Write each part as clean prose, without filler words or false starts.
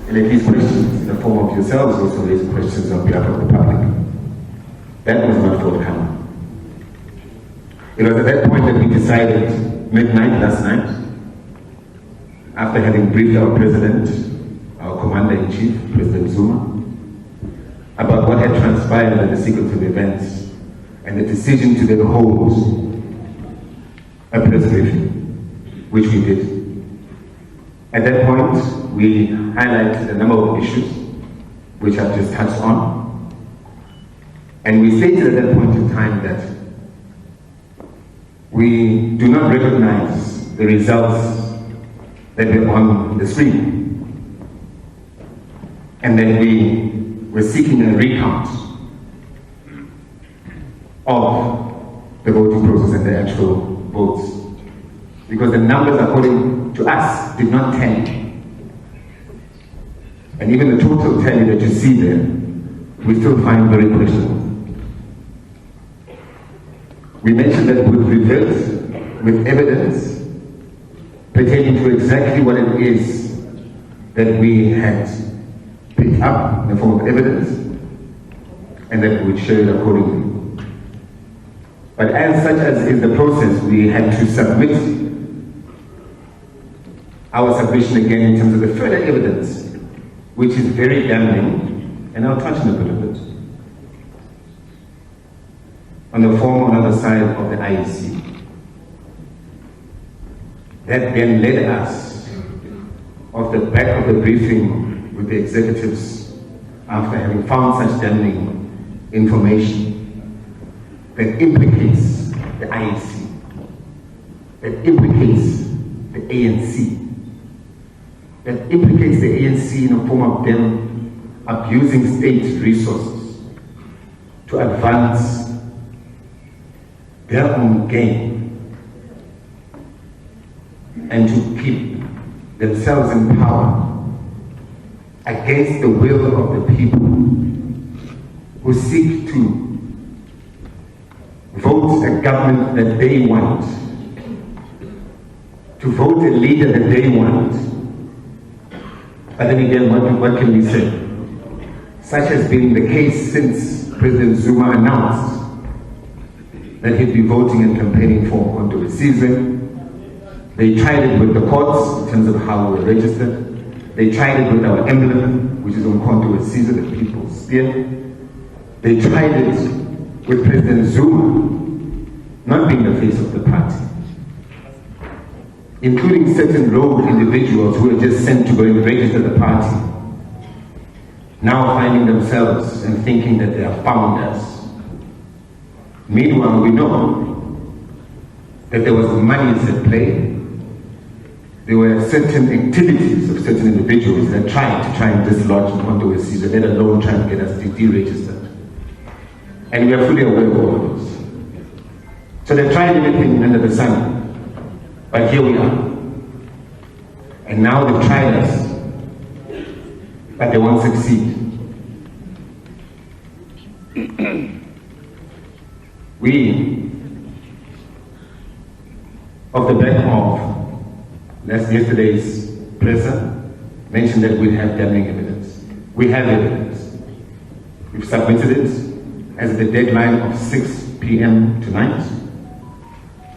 and at least questions in the form of yourselves also raise questions on behalf of the public. That was not forthcoming. It was at that point that we decided, midnight last night, after having briefed our president, our commander-in-chief, President Zuma, about what had transpired in the sequence of events and the decision to then hold a press briefing, which we did. At that point, we highlighted a number of issues which I've just touched on, and we stated at that point in time that we do not recognize the results that were on the screen, and that we were seeking a recount of the voting process and the actual votes, because the numbers, according to us, did not tally. And even the total tally that you see there, we still find very questionable. We mentioned that we would revert with evidence pertaining to exactly what it is that we had picked up in the form of evidence, and that we would share it accordingly. But as such as is the process, we had to submit our submission again in terms of the further evidence, which is very damning, and I'll touch on a bit of it. On the form on the other side of the IEC. That then led us, off the back of the briefing with the executives, after having found such damning information, that implicates the IEC, that implicates the ANC, that implicates the ANC in the form of them abusing state resources to advance their own gain and to keep themselves in power against the will of the people who seek to vote a government that they want, to vote a leader that they want. But then again, what can we say? Such has been the case since President Zuma announced that he'd be voting and campaigning for uMkhonto weSizwe. They tried it with the courts in terms of how we were registered. They tried it with our emblem, which is uMkhonto weSizwe, the people's spear. They tried it with President Zuma not being the face of the party, including certain rogue individuals who were just sent to go and register the party, now finding themselves and thinking that they are founders. Meanwhile, we know that there was money at play. There were certain activities of certain individuals that tried to dislodge uMkhonto weSizwe, let alone try to get us deregistered. And we are fully aware of all of this. So they tried everything under the sun, but here we are. And now they've tried us, but they won't succeed. We, off the back of yesterday's presser, mentioned that we'd have damning evidence. We have evidence. We've submitted it as the deadline of 6 p.m. tonight.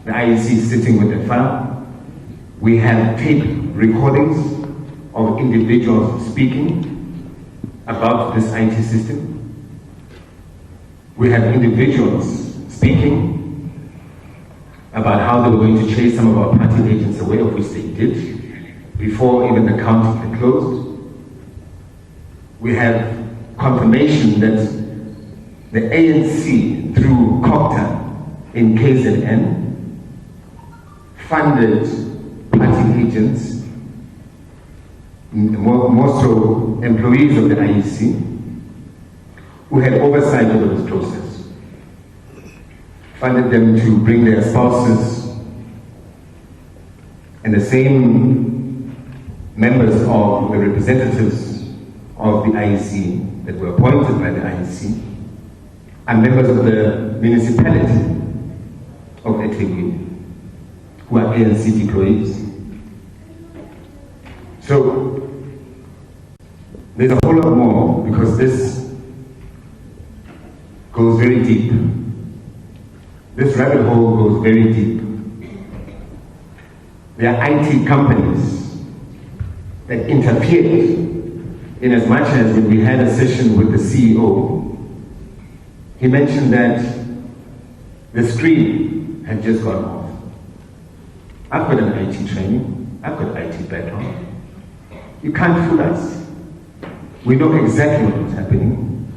The IEC is sitting with the file. We have tape recordings of individuals speaking about this IT system. We have individuals speaking about how they were going to chase some of our party agents away, of which they did, before even the counting had closed. We have confirmation that the ANC, through COPTA in KZN, funded party agents, more so employees of the IEC, who had oversight over this process, funded them to bring their spouses, and the same members of the representatives of the IEC that were appointed by the IEC are members of the municipality of eThekwini, who are ANC employees. So There's a whole lot more, because this goes very deep. This rabbit hole goes very deep. There are IT companies that interfered, in as much as when we had a session with the CEO, he mentioned that the screen had just gone off. I've got an IT training, I've got IT background. You can't fool us. We know exactly what was happening,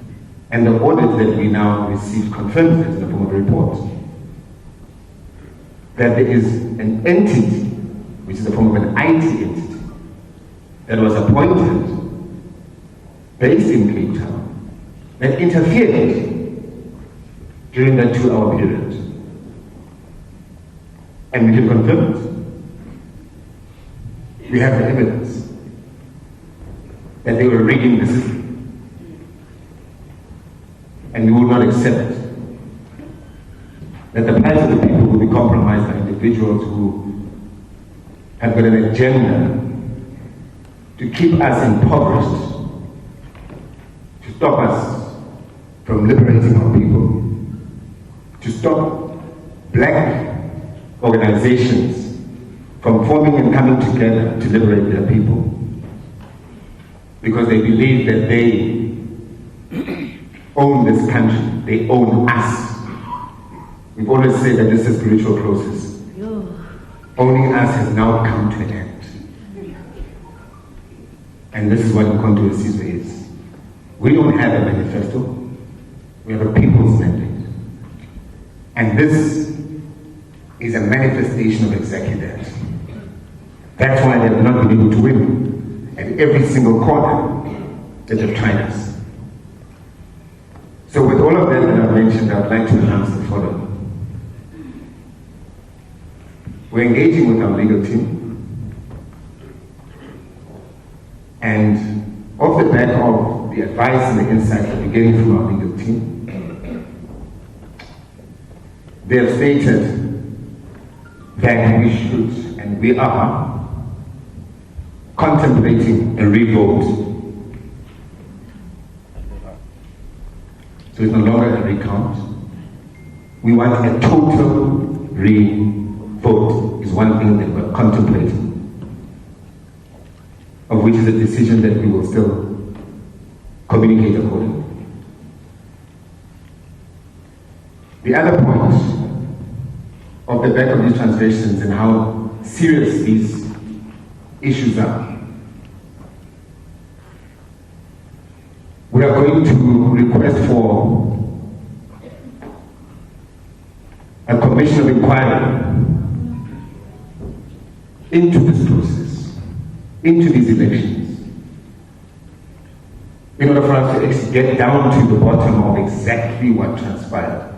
and the audit that we now received confirms it in the form of a report. That there is an entity, which is a form of an IT entity, that was appointed based in Cape Town, that interfered during that 2-hour period. And we can confirm it. We have the evidence that they were rigging the system. And we will not accept that the plight of the people will be compromised by individuals who have got an agenda to keep us impoverished, to stop us from liberating our people, to stop black organizations from forming and coming together to liberate their people, because they believe that they own this country, they own us. We've always said that this is a spiritual process. Owning us has now come to an end. And this is what uMkhonto weSizwe is. We don't have a manifesto, we have a people's mandate. And this is a manifestation of exactly that. That's why they have not been able to win at every single corner that they've tried us. So with all of that I've mentioned, I would like to announce the following. We're engaging with our legal team, and off the back of the advice and the insights that we're getting from our legal team, they have stated that we should, and we are, contemplating a revote. So it's no longer a recount. We want a total revote, is one thing that we're contemplating, of which is a decision that we will still communicate accordingly. The other point of the back of these translations and how serious these issues are, we are going to request for a commission of inquiry into this process, into these elections, in order for us to actually get down to the bottom of exactly what transpired.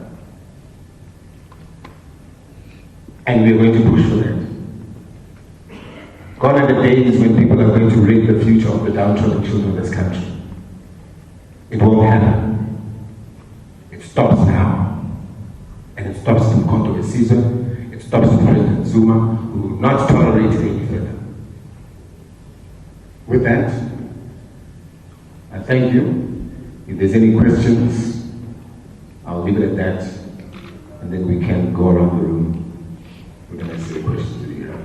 And we're going to push for that. Gone are the days when people are going to rig the future of the downtrodden children of this country. It won't happen. It stops now. And it stops uMkhonto weSizwe. It stops with President Zuma, who will not tolerate it any further. With that, I thank you. If there's any questions, I'll leave it at that, and then we can go around the room with the necessary questions that you have.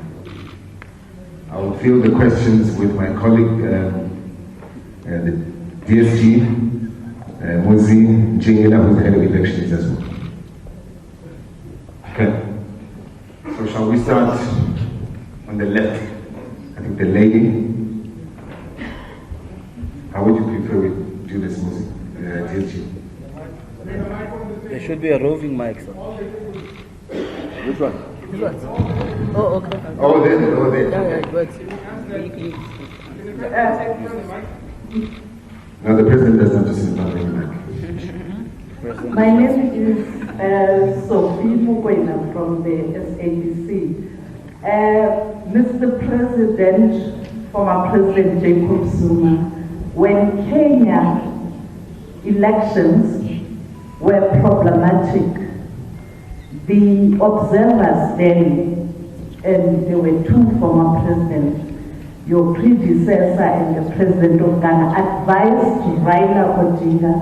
I will field the questions with my colleague, the DSG, Muzi Njingela, who's the head of elections as well. Okay. So shall we start on the left? I think the lady. How would you prefer we do this, Muzi? DSG? There should be a roving mic, sir. Which one? This one. Oh, okay. Oh, there. Oh, there. Yeah, it works. No, the president does not just sit down the mic. My name is Sophie Mukwena from the SABC. Mr. President, former President Jacob Zuma, when Kenya elections were problematic, the observers then, and there were two former presidents, your predecessor and the President of Ghana advised Raila Odinga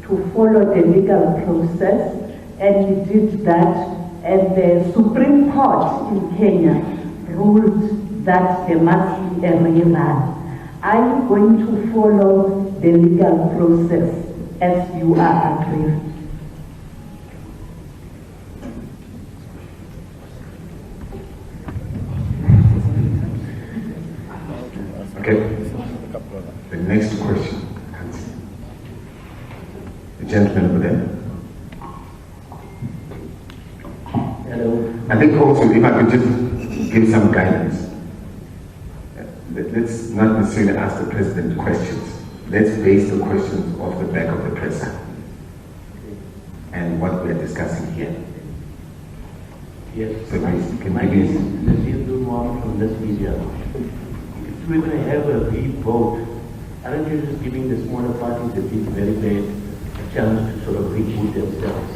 to follow the legal process, and he did that, and the Supreme Court in Kenya ruled that there must be a rerun. Are you going to follow the legal process as you are agreed? Okay. The next question. The gentleman over there. Hello. I think also, if I could just give some guidance. Let's not necessarily ask the President questions. Let's base the questions off the back of the presser and what we're discussing here. Yes. So please, can My you name please? is Zuma from this media. If we're going to have a re-vote, aren't you just giving the smaller parties that did very bad a chance to sort of reboot themselves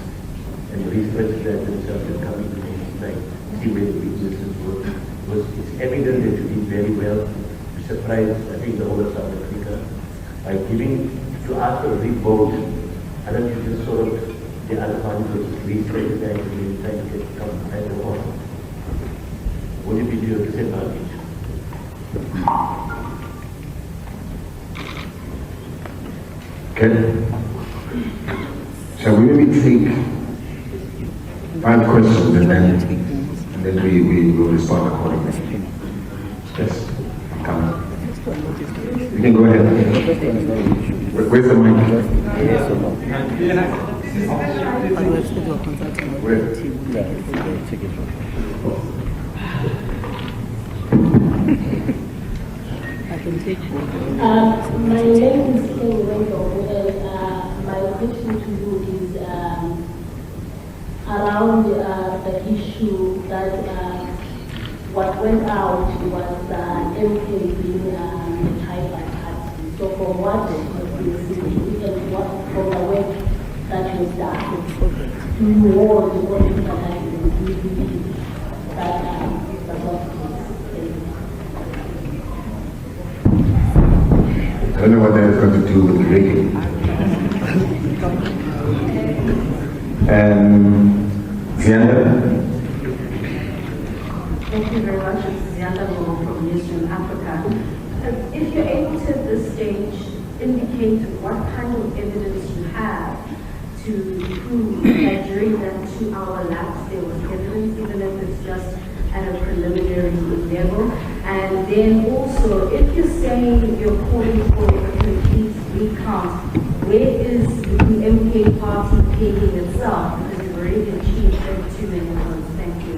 and re-strategize themselves and come into the like see where the weaknesses were? Because it's evident that you did very well. You surprised, I think, the whole of South Africa by giving to ask for a re-vote. Aren't you just sort of the other party was re-strategizing and trying to get some kind of order? Would it be to your disadvantage? Okay. Shall we maybe take 5 questions and then we will respond accordingly? Yes, I'm coming. You can go ahead. Where's the mic? Yes or no? I can take both. My name is Wendell, and my question to you is around the issue that what went out was MK being the tribal party. So from what has been seen and what from the work that was done, do you all the people that have been believe that the what I don't know what that has got to do with reggae. Zianda? Thank you very much. It's Nhlamulo from Eastern Africa. If you're able to at this stage indicate what kind of evidence you have to prove that during that 2-hour lapse there was evidence, even if it's just at a preliminary level. And then also, if you're saying you're calling for a complete recount, where is the MK party paying itself? Because you've already achieved 32 million votes. Thank you.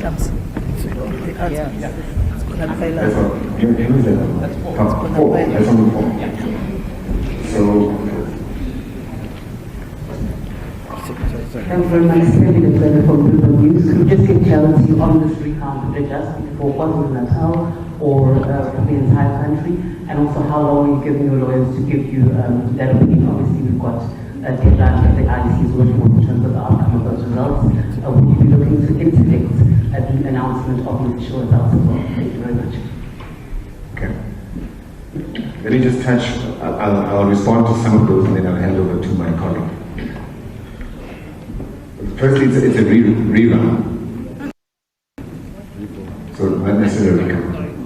That's all. That's 4. That's only 4. So, Thank you very much, Stephen Ndhlela from Bloomberg News. Could you just get clarity on this recount? Would it just be for KwaZulu-Natal or for the entire country? And also, how long are you giving your lawyers to give you that opinion? Obviously, we've got a deadline that the IEC is working on in terms of the outcome of those results. Will you be looking to interdict the announcement of the official results as well? Thank you very much. okay. Let me just touch, I'll respond to some of those and then I'll hand over to my colleague. Firstly, it's a rerun. So not necessarily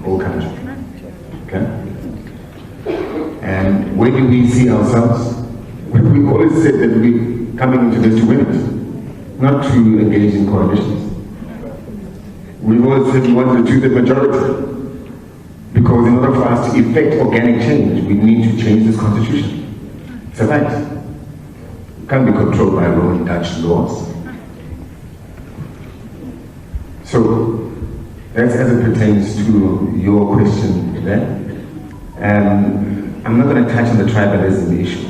whole country. Okay? And where do we see ourselves? We always said that we're coming into this to win it, not to engage in coalitions. We've always said we want to do the majority. Because in order for us to effect organic change, we need to change this constitution. It's a fact. It can't be controlled by Roman Dutch laws. So, that's as it pertains to your question there. I'm not going to touch on the tribalism issue.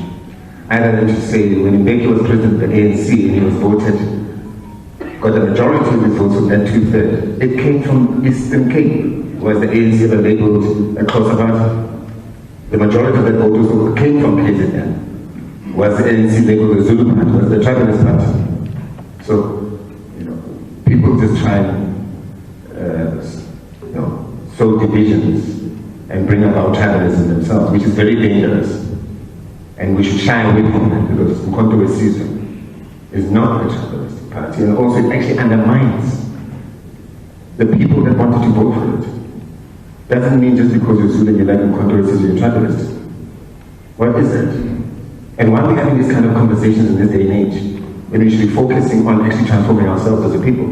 Either than to say when Mbeki was president of the ANC and he was voted, got a majority of his votes of that 2/3, it came from Eastern Cape. Was the ANC ever labeled a Kosovo? The majority of that vote came from KZN. Was the ANC labeled a Zulu party? Was the tribalist party? So, people just try and sow divisions and bring about tribalism themselves, which is very dangerous. And we should shy away from that because uMkhonto weSizwe is not a tribalist party, and also it actually undermines the people that wanted to vote for it. Doesn't mean just because you're Zulu and you like uMkhonto weSizwe you're tribalist. What is it? And why are we having these kind of conversations in this day and age when we should be focusing on actually transforming ourselves as a people?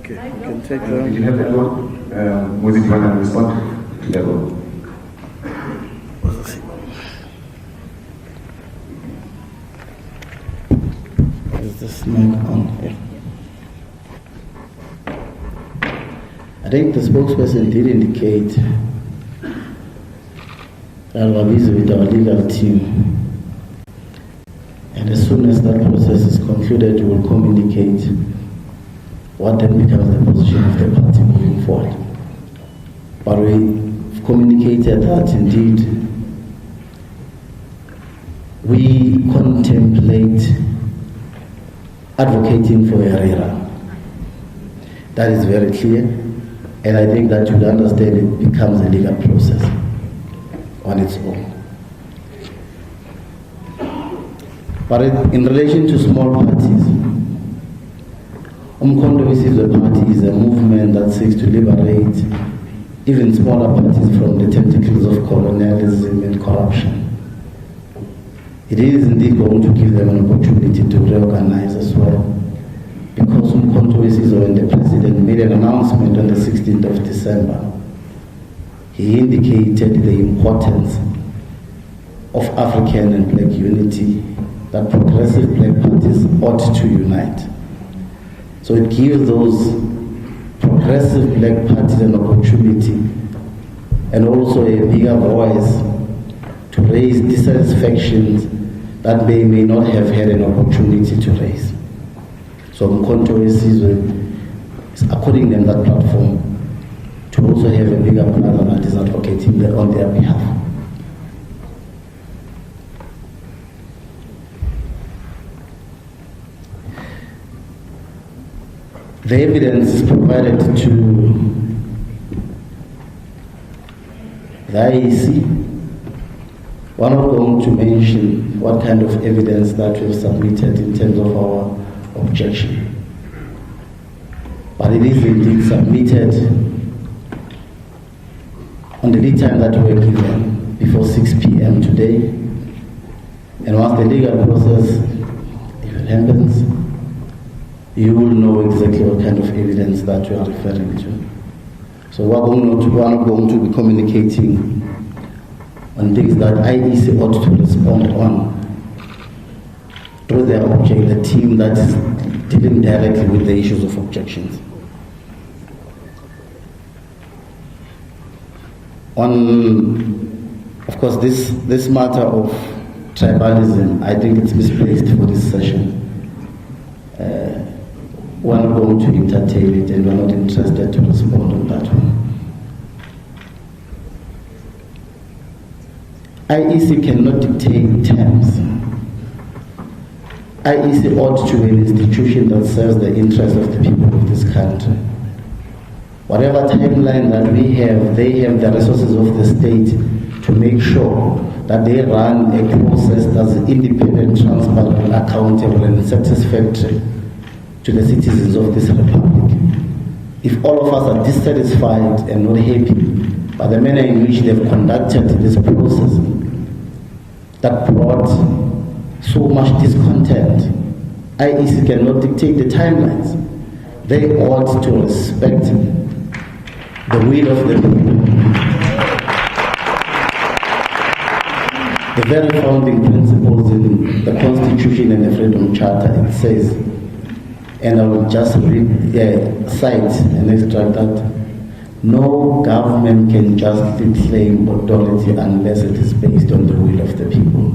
Okay, you can take Did you have that one? Was it you want to respond to that one? Is this mic on? Yeah. I think the spokesperson did indicate that we're busy with our legal team. And as soon as that process is concluded, we will communicate what then becomes the position of the party moving forward. But we've communicated that indeed we contemplate advocating for a rerun. That is very clear, and I think that you'd understand it becomes a legal process on its own. But in relation to small parties, uMkhonto weSizwe Party is a movement that seeks to liberate even smaller parties from the tentacles of colonialism and corruption. It is indeed going to give them an opportunity to reorganize as well, because uMkhonto weSizwe, when the president made an announcement on the 16th of December, he indicated the importance of African and black unity, that progressive black parties ought to unite. So it gives those progressive black parties an opportunity and also a bigger voice to raise dissatisfactions that they may not have had an opportunity to raise. So uMkhonto weSizwe is according them that platform to also have a bigger brother that is advocating on their behalf. The evidence is provided to the IEC. We're not going to mention what kind of evidence that we've submitted in terms of our objection. But it is indeed submitted on the lead time that we're given, before 6 p.m. today. And once the legal process, if it happens, you will know exactly what kind of evidence that you are referring to. So we're not going to be communicating on things that IEC ought to respond on through their the team that is dealing directly with the issues of objections. On, of course, this matter of tribalism, I think it's misplaced for this session. We're not going to entertain it, and we're not interested to respond on that one. IEC cannot dictate terms. IEC ought to be an institution that serves the interests of the people of this country. Whatever timeline that we have, they have the resources of the state to make sure that they run a process that's independent, transparent, accountable, and satisfactory to the citizens of this republic. If all of us are dissatisfied and not happy by the manner in which they've conducted this process that brought so much discontent, IEC cannot dictate the timelines. They ought to respect the will of the people. The very founding principles in the Constitution and the Freedom Charter, it says, and I will just cite an extract that no government can justly claim authority unless it is based on the will of the people.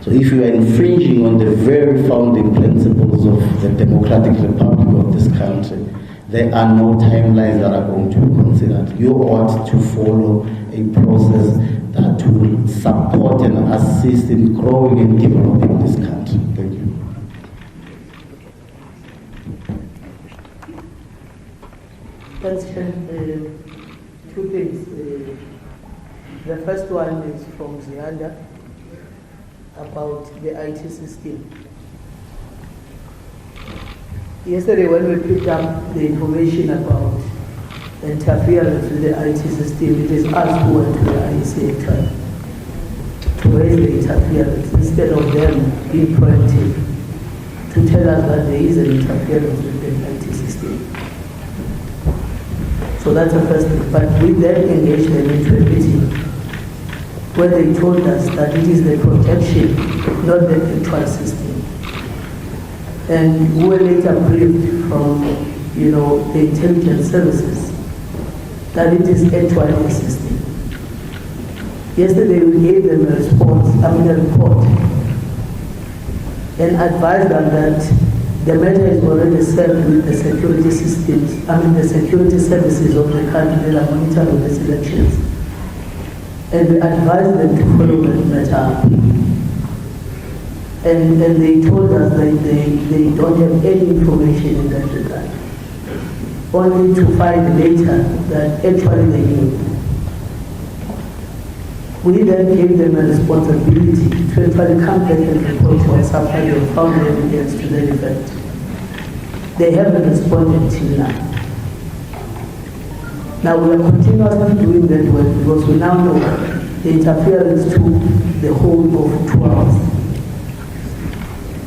So if you are infringing on the very founding principles of the democratic republic of this country, there are no timelines that are going to be considered. You ought to follow a process that will support and assist in growing and developing this country. Thank you. Thanks, Chair. Two things. The first one is from Zianda about the IT system. Yesterday when we picked up the information about the interference with the IT system, it is us who went to the IEC actually to raise the interference instead of them being proactive to tell us that there is an interference with the IT system. So that's the first thing. But we then engaged them into a meeting where they told us that it is the protection, not the actual system. And we were later briefed from, the intelligence services that it is actually the system. Yesterday we gave them a report, and advised them that the matter is already served with the security systems, the security services of the country that are monitoring these elections. And we advised them to follow that matter up. And they told us that they don't have any information in that regard. Only to find later that actually they knew. We then gave them a responsibility to actually come back and report to us after they found evidence to that effect. They haven't responded till now. Now we are continuously doing that work because we now know the interference took the whole of 2 hours.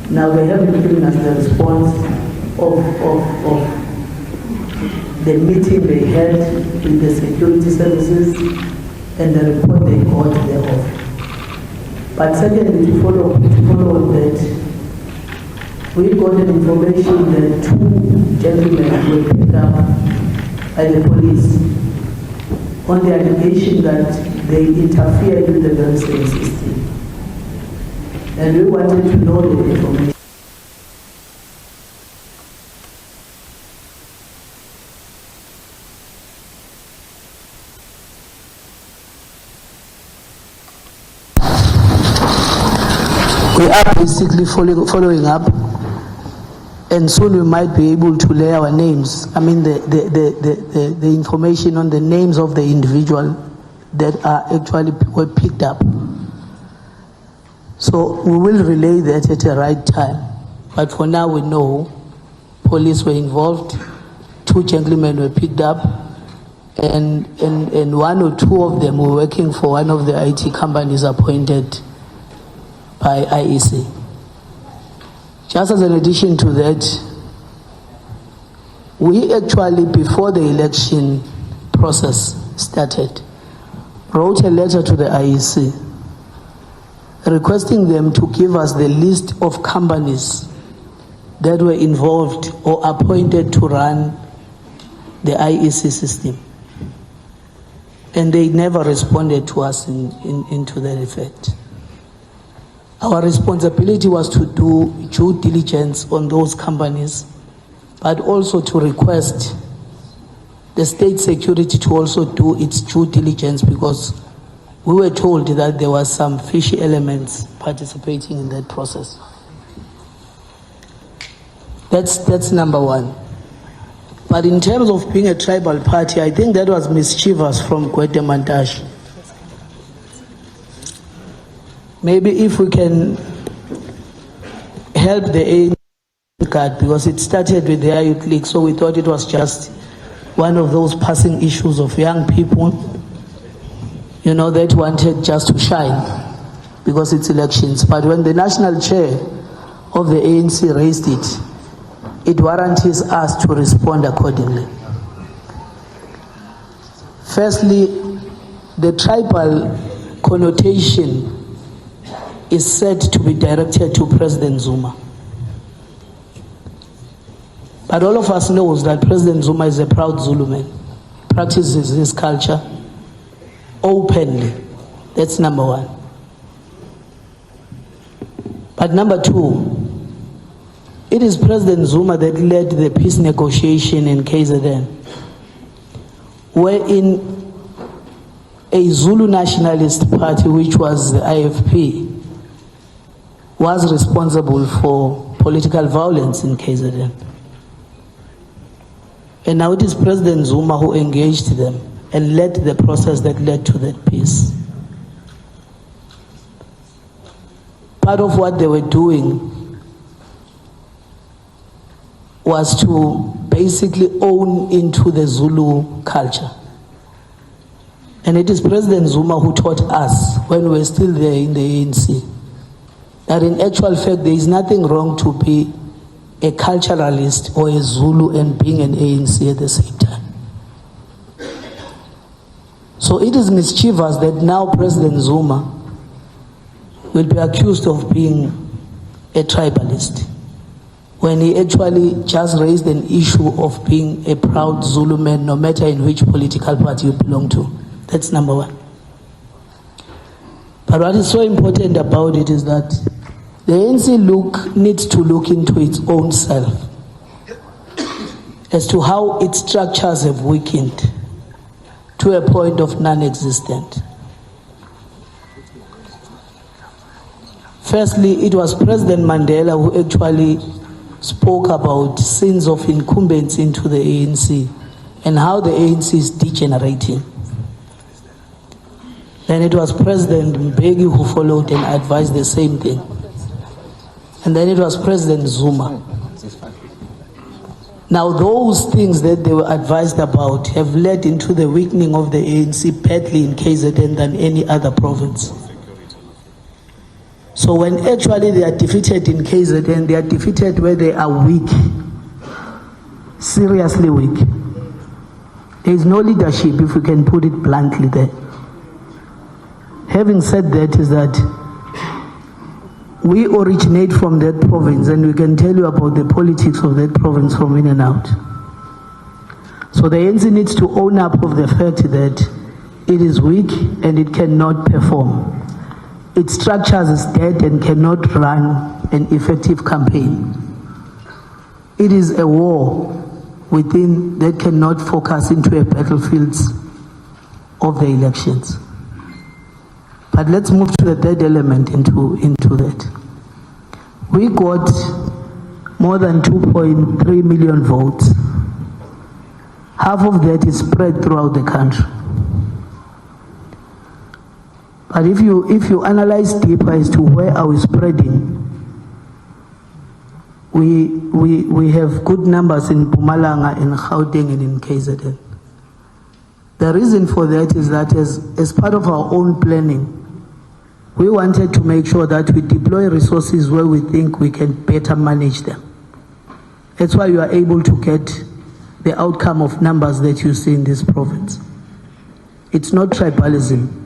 Now they haven't given us the response of the meeting they had with the security services and the report they got thereof. But secondly, to follow on that, we got an information that 2 gentlemen were picked up by the police on the allegation that they interfered with the very same system. And we wanted to know the information. We are basically following up, and soon we might be able to lay our names. The information on the names of the individual that are actually were picked up. So we will relay that at the right time. But for now, we know police were involved, 2 gentlemen were picked up, and 1 or 2 of them were working for one of the IT companies appointed by IEC. Just as an addition to that, we actually, before the election process started, wrote a letter to the IEC requesting them to give us the list of companies that were involved or appointed to run the IEC system. And they never responded to us into that effect. Our responsibility was to do due diligence on those companies, but also to request the state security to also do its due diligence, because we were told that there were some fishy elements participating in that process. That's number 1. But in terms of being a tribal party, I think that was mischievous from Gwede Mantashe. Maybe if we can help the ANC card, because it started with the Youth League, so we thought it was just one of those passing issues of young people, that wanted just to shine because it's elections. But when the national chair of the ANC raised it, it warrants us to respond accordingly. Firstly, the tribal connotation is said to be directed to President Zuma. But all of us knows that President Zuma is a proud Zulu man, practices his culture openly. That's number 1. But number 2, it is President Zuma that led the peace negotiation in KZN, wherein a Zulu nationalist party, which was the IFP, was responsible for political violence in KZN. And now it is President Zuma who engaged them and led the process that led to that peace. Part of what they were doing was to basically own into the Zulu culture. And it is President Zuma who taught us, when we were still there in the ANC, that in actual fact there is nothing wrong to be a culturalist or a Zulu and being an ANC at the same time. So it is mischievous that now President Zuma will be accused of being a tribalist, when he actually just raised an issue of being a proud Zulu man, no matter in which political party you belong to. That's number one. But what is so important about it is that the ANC needs to look into its own self as to how its structures have weakened to a point of non-existent. Firstly, it was President Mandela who actually spoke about sins of incumbents into the ANC and how the ANC is degenerating. Then it was President Mbeki who followed and advised the same thing. And then it was President Zuma. Now those things that they were advised about have led into the weakening of the ANC badly in KZN than any other province. So when actually they are defeated in KZN, they are defeated where they are weak, seriously weak. There is no leadership, if we can put it bluntly there. Having said that, is that we originate from that province, and we can tell you about the politics of that province from in and out. So the ANC needs to own up of the fact that it is weak and it cannot perform. Its structures is dead and cannot run an effective campaign. It is a war within that cannot focus into a battlefields of the elections. But let's move to the third element into that. We got more than 2.3 million votes. Half of that is spread throughout the country. But if you analyze deeper as to where are we spreading, we have good numbers in Mpumalanga, in Gauteng, and in KZN. The reason for that is that as part of our own planning, we wanted to make sure that we deploy resources where we think we can better manage them. That's why you are able to get the outcome of numbers that you see in this province. It's not tribalism.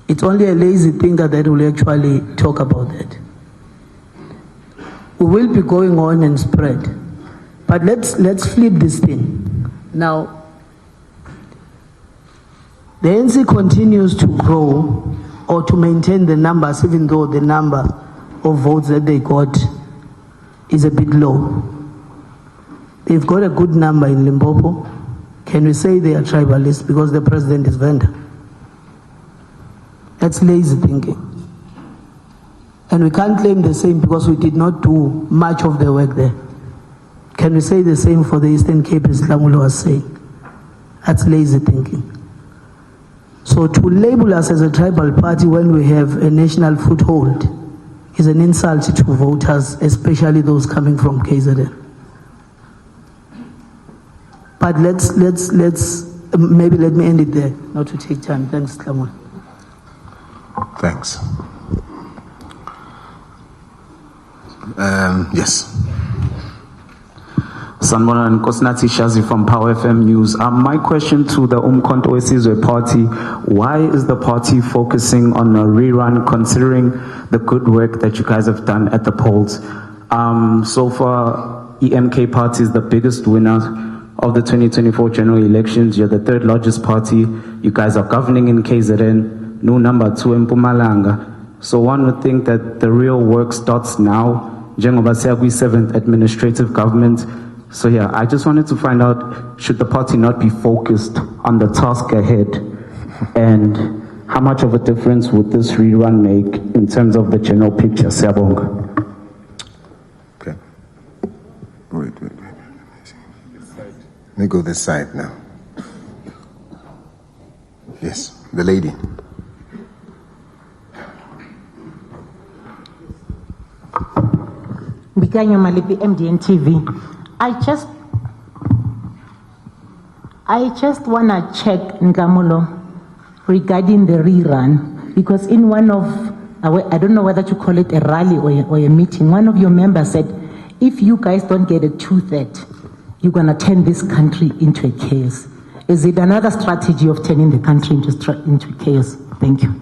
It's only a lazy thinker that will actually talk about that. We will be going on and spread. But let's flip this thing. Now, the ANC continues to grow or to maintain the numbers, even though the number of votes that they got is a bit low. They've got a good number in Limpopo. Can we say they are tribalist because the president is Venda? That's lazy thinking. And we can't claim the same because we did not do much of the work there. Can we say the same for the Eastern Cape, as Nhlamulo was saying? That's lazy thinking. So to label us as a tribal party when we have a national foothold is an insult to voters, especially those coming from KZN. But let's maybe let me end it there, not to take time. Thanks, Nhlamulo. Thanks. Yes. Sanbona and Kosnati Shazi from Power FM News. My question to the uMkhonto weSizwe party, why is the party focusing on a rerun considering the good work that you guys have done at the polls? So far, EMK party is the biggest winner of the 2024 general elections. You're the third largest party. You guys are governing in KZN, no number 2 in Mpumalanga. So one would think that the real work starts now. Njengoba siyakuyi 7th administrative government. So yeah, I just wanted to find out, should the party not be focused on the task ahead? And how much of a difference would this rerun make in terms of the general picture? Siyabonga. Okay. Wait. Let me go this side now. Yes, the lady. Bikanyo Malipi, MDN TV. I just want to check, Nhlamulo, regarding the rerun, because in one of, I don't know whether to call it a rally or a meeting, one of your members said, if you guys don't get a 2/3, you're going to turn this country into a chaos. Is it another strategy of turning the country into chaos? Thank you.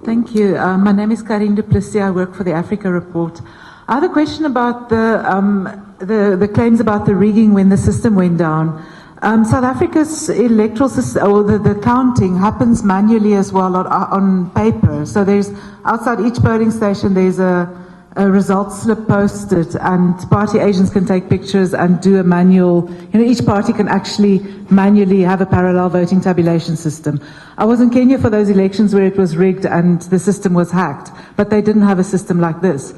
Thank you. My name is Karine du Plessis. I work for the Africa Report. I have a question about the claims about the rigging when the system went down. South Africa's electoral system, or the counting, happens manually as well on paper. So there's outside each polling station there's a results slip posted, and party agents can take pictures and do a manual. Each party can actually manually have a parallel voting tabulation system. I was in Kenya for those elections where it was rigged and the system was hacked, but they didn't have a system like this.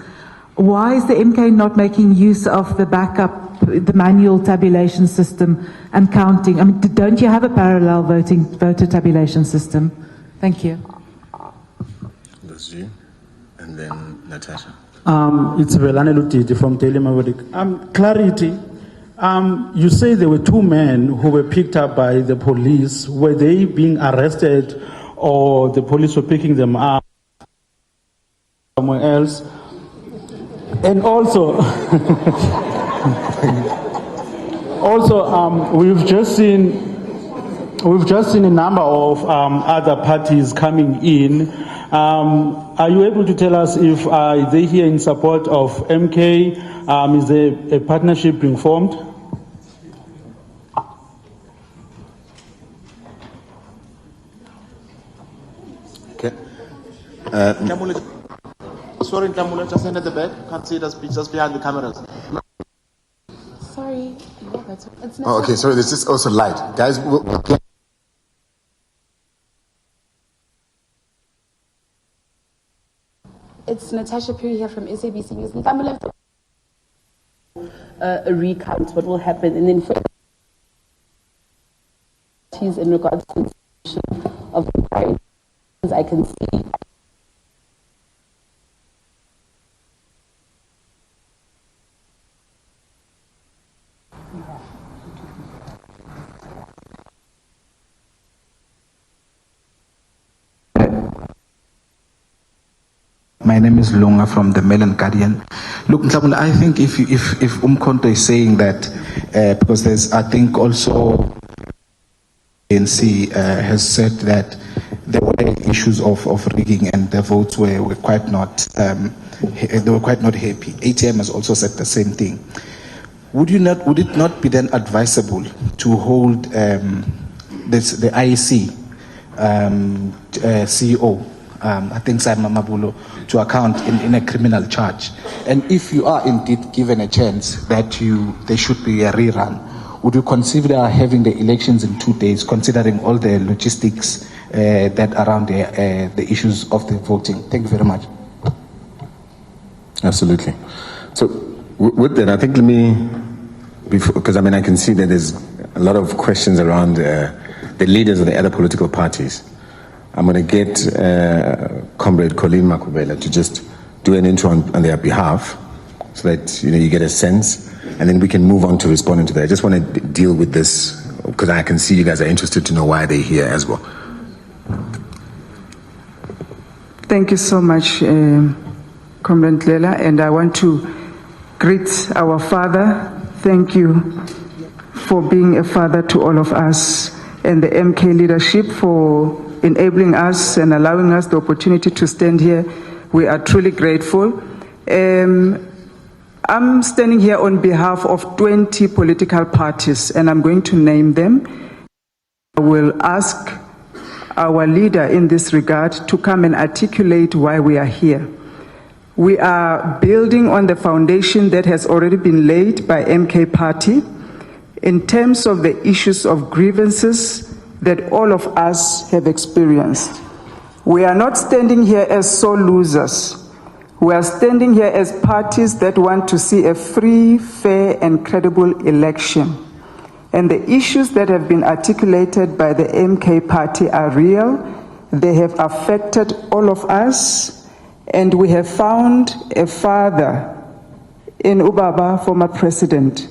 Why is the MK not making use of the backup, the manual tabulation system and counting? I mean, don't you have a parallel voter tabulation system? Thank you. That's you. And then Natasha. It's Velane Lutiti from Daily Maverick. Clarity. You say there were two men who were picked up by the police. Were they being arrested, or the police were picking them up somewhere else? And also, we've just seen a number of other parties coming in. Are you able to tell us if they here in support of MK? Is there a partnership being formed? Okay. Sorry, Nhlamulo, just at the back. Can't see it just behind the cameras. Sorry. It's not Oh, okay, sorry, there's just also light. Guys, It's Natasha Puri here from SABC News. A recount, what will happen, and then in regards to the of the inquiry, I can see. My name is Lunga from the Mail and Guardian. Look, Nhlamulo, I think if uMkhonto is saying that, because there's, I think also ANC has said that there were issues of rigging and the votes were quite not, they were quite not happy. ATM has also said the same thing. Would it not be then advisable to hold the IEC CEO, I think Simon Mabulo, to account in a criminal charge? And if you are indeed given a chance that there should be a rerun, would you consider having the elections in 2 days, considering all the logistics that around the issues of the voting? Thank you very much. Absolutely. So with that, I think let me, because I mean I can see that there's a lot of questions around the leaders of the other political parties. I'm going to get Comrade Colleen Makubela to just do an intro on their behalf, so that you get a sense, and then we can move on to responding to that. I just want to deal with this because I can see you guys are interested to know why they're here as well. Thank you so much, Comrade Ndhlela, and I want to greet our father. Thank you for being a father to all of us, and the MK leadership for enabling us and allowing us the opportunity to stand here. We are truly grateful. I'm standing here on behalf of 20 political parties, and I'm going to name them. I will ask our leader in this regard to come and articulate why we are here. We are building on the foundation that has already been laid by MK Party in terms of the issues of grievances that all of us have experienced. We are not standing here as sole losers. We are standing here as parties that want to see a free, fair, and credible election. And the issues that have been articulated by the MK party are real. They have affected all of us, and we have found a father in Ubaba, former president,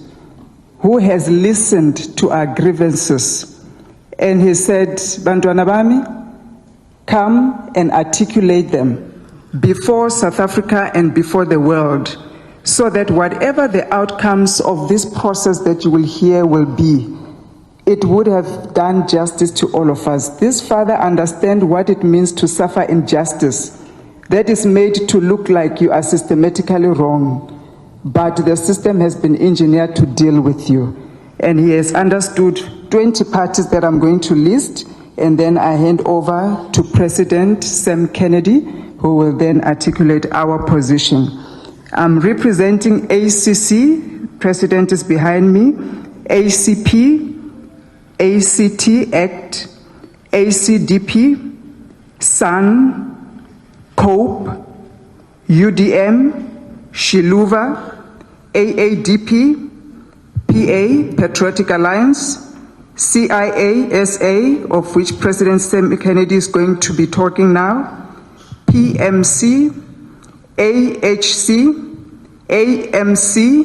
who has listened to our grievances. And he said, Bantwana bami, come and articulate them before South Africa and before the world, so that whatever the outcomes of this process that you will hear will be, it would have done justice to all of us. This father understands what it means to suffer injustice that is made to look like you are systematically wrong, but the system has been engineered to deal with you. And he has understood 20 parties that I'm going to list, and then I hand over to President Sam Kennedy, who will then articulate our position. I'm representing ACC, President is behind me, ACP, ACT Act, ACDP, SAN, COPE, UDM, Shiluva, AADP, PA, Patriotic Alliance, CIA-SA, of which President Sam Kennedy is going to be talking now, PMC, AHC, AMC,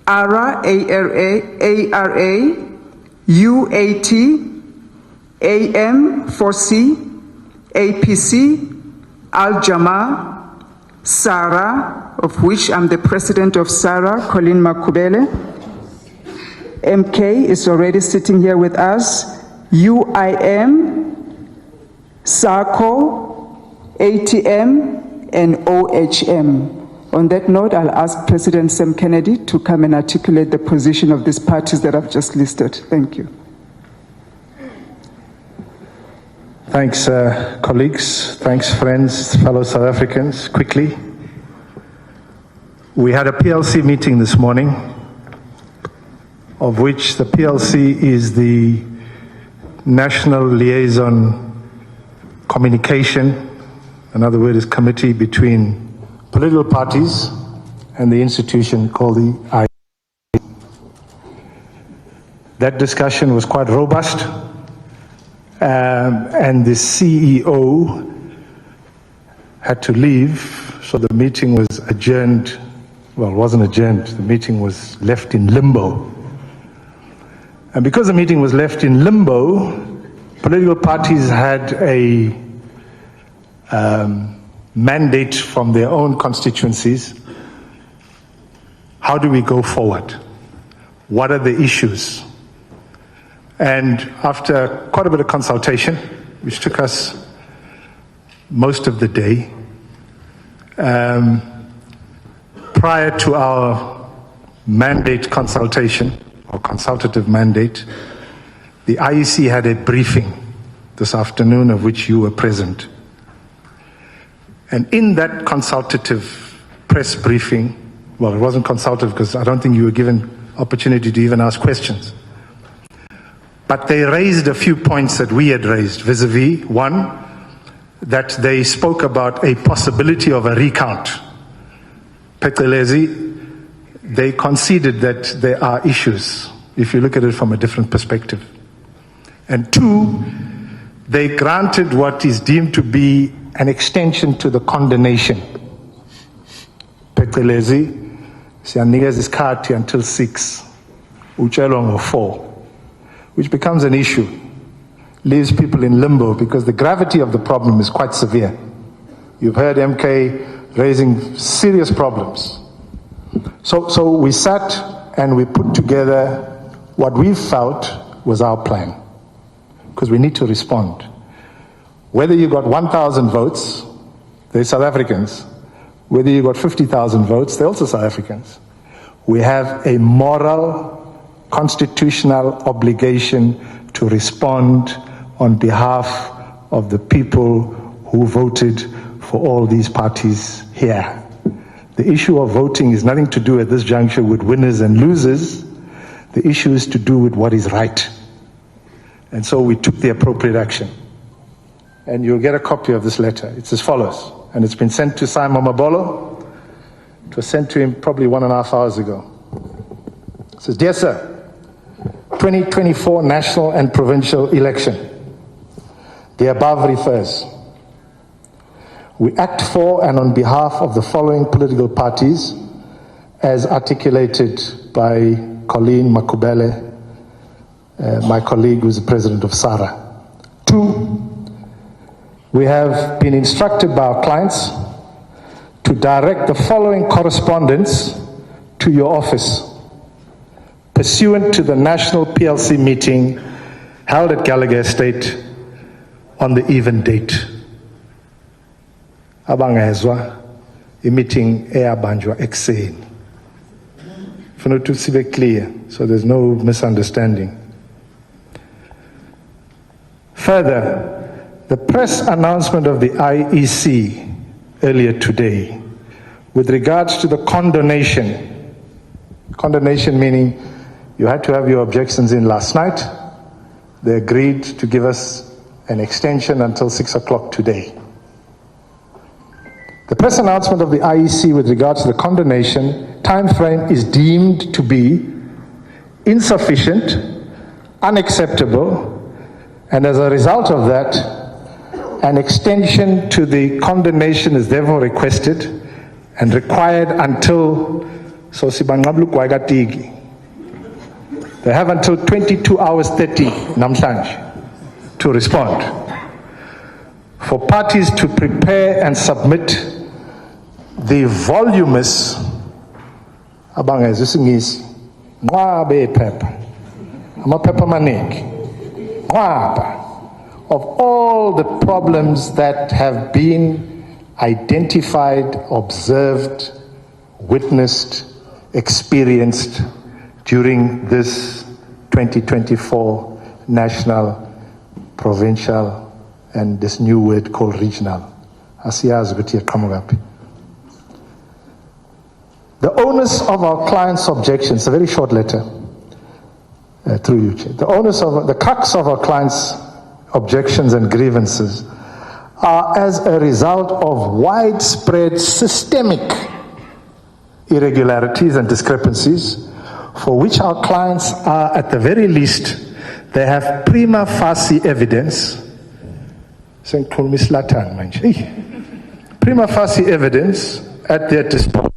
ARA, UAT, AM4C, APC, Al-Jama, SARA, of which I'm the president of SARA, Colleen Makubele. MK is already sitting here with us. UIM, SACO, ATM, and OHM. On that note, I'll ask President Sam Kennedy to come and articulate the position of these parties that I've just listed. Thank you. Thanks, colleagues. Thanks, friends, fellow South Africans. Quickly, we had a PLC meeting this morning, of which the PLC is the National Liaison Communication, another word is committee, between political parties and the institution called the I. That discussion was quite robust, and the CEO had to leave, so the meeting was adjourned. Well, it wasn't adjourned, the meeting was left in limbo. And because the meeting was left in limbo, political parties had a mandate from their own constituencies. How do we go forward? What are the issues? And after quite a bit of consultation, which took us most of the day, prior to our mandate consultation, or consultative mandate, the IEC had a briefing this afternoon of which you were present. And in that consultative press briefing, well, it wasn't consultative because I don't think you were given opportunity to even ask questions. But they raised a few points that we had raised vis-a-vis. One, that they spoke about a possibility of a recount. Phecelezi, they conceded that there are issues, if you look at it from a different perspective. And two, they granted what is deemed to be an extension to the condemnation. Phecelezi, siyanikeza isikhathi until 6, utshelwa ngo-4, which becomes an issue, leaves people in limbo because the gravity of the problem is quite severe. You've heard MK raising serious problems. So we sat and we put together what we felt was our plan, because we need to respond. Whether you got 1,000 votes, they're South Africans. Whether you got 50,000 votes, they're also South Africans. We have a moral, constitutional obligation to respond on behalf of the people who voted for all these parties here. The issue of voting is nothing to do at this juncture with winners and losers. The issue is to do with what is right. And so we took the appropriate action. And you'll get a copy of this letter. It's as follows. and it's been sent to Simon Mabolo. It was sent to him probably 1.5 hours ago. It says, "Dear sir, 2024 national and provincial election. The above refers. We act for and on behalf of the following political parties as articulated by Colleen Makubele, my colleague who's the president of SARA. 2, we have been instructed by our clients to direct the following correspondence to your office pursuant to the national PLC meeting held at Gallagher Estate on the even date." Abangezwa, meeting eyabanjwa ekuseni. For to see it clear, so there's no misunderstanding. Further, the press announcement of the IEC earlier today with regards to the condonation meaning you had to have your objections in last night. They agreed to give us an extension until 6 o'clock today. The press announcement of the IEC with regards to the condonation time frame is deemed to be insufficient, unacceptable, and as a result of that, an extension to the condonation is therefore requested and required until they have until 22 hours 30 namhlanje to respond. For parties to prepare and submit the voluminous of all the problems that have been identified, observed, witnessed, experienced during this 2024 national, provincial, and this new word called regional. The onus of our clients' objections, a very short letter, through you, Chair. The crux of our clients' objections and grievances are as a result of widespread systemic irregularities and discrepancies for which our clients are, at the very least, they have prima facie evidence. Prima facie evidence at their disposal.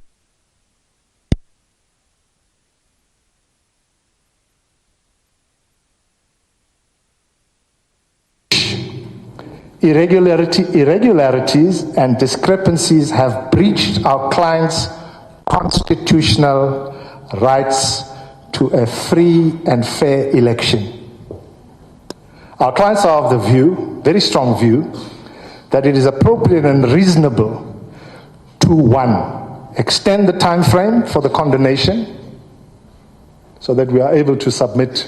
Irregularities and discrepancies have breached our clients' constitutional rights to a free and fair election. Our clients are of the view, very strong view, that it is appropriate and reasonable to, 1, extend the time frame for the condonation so that we are able to submit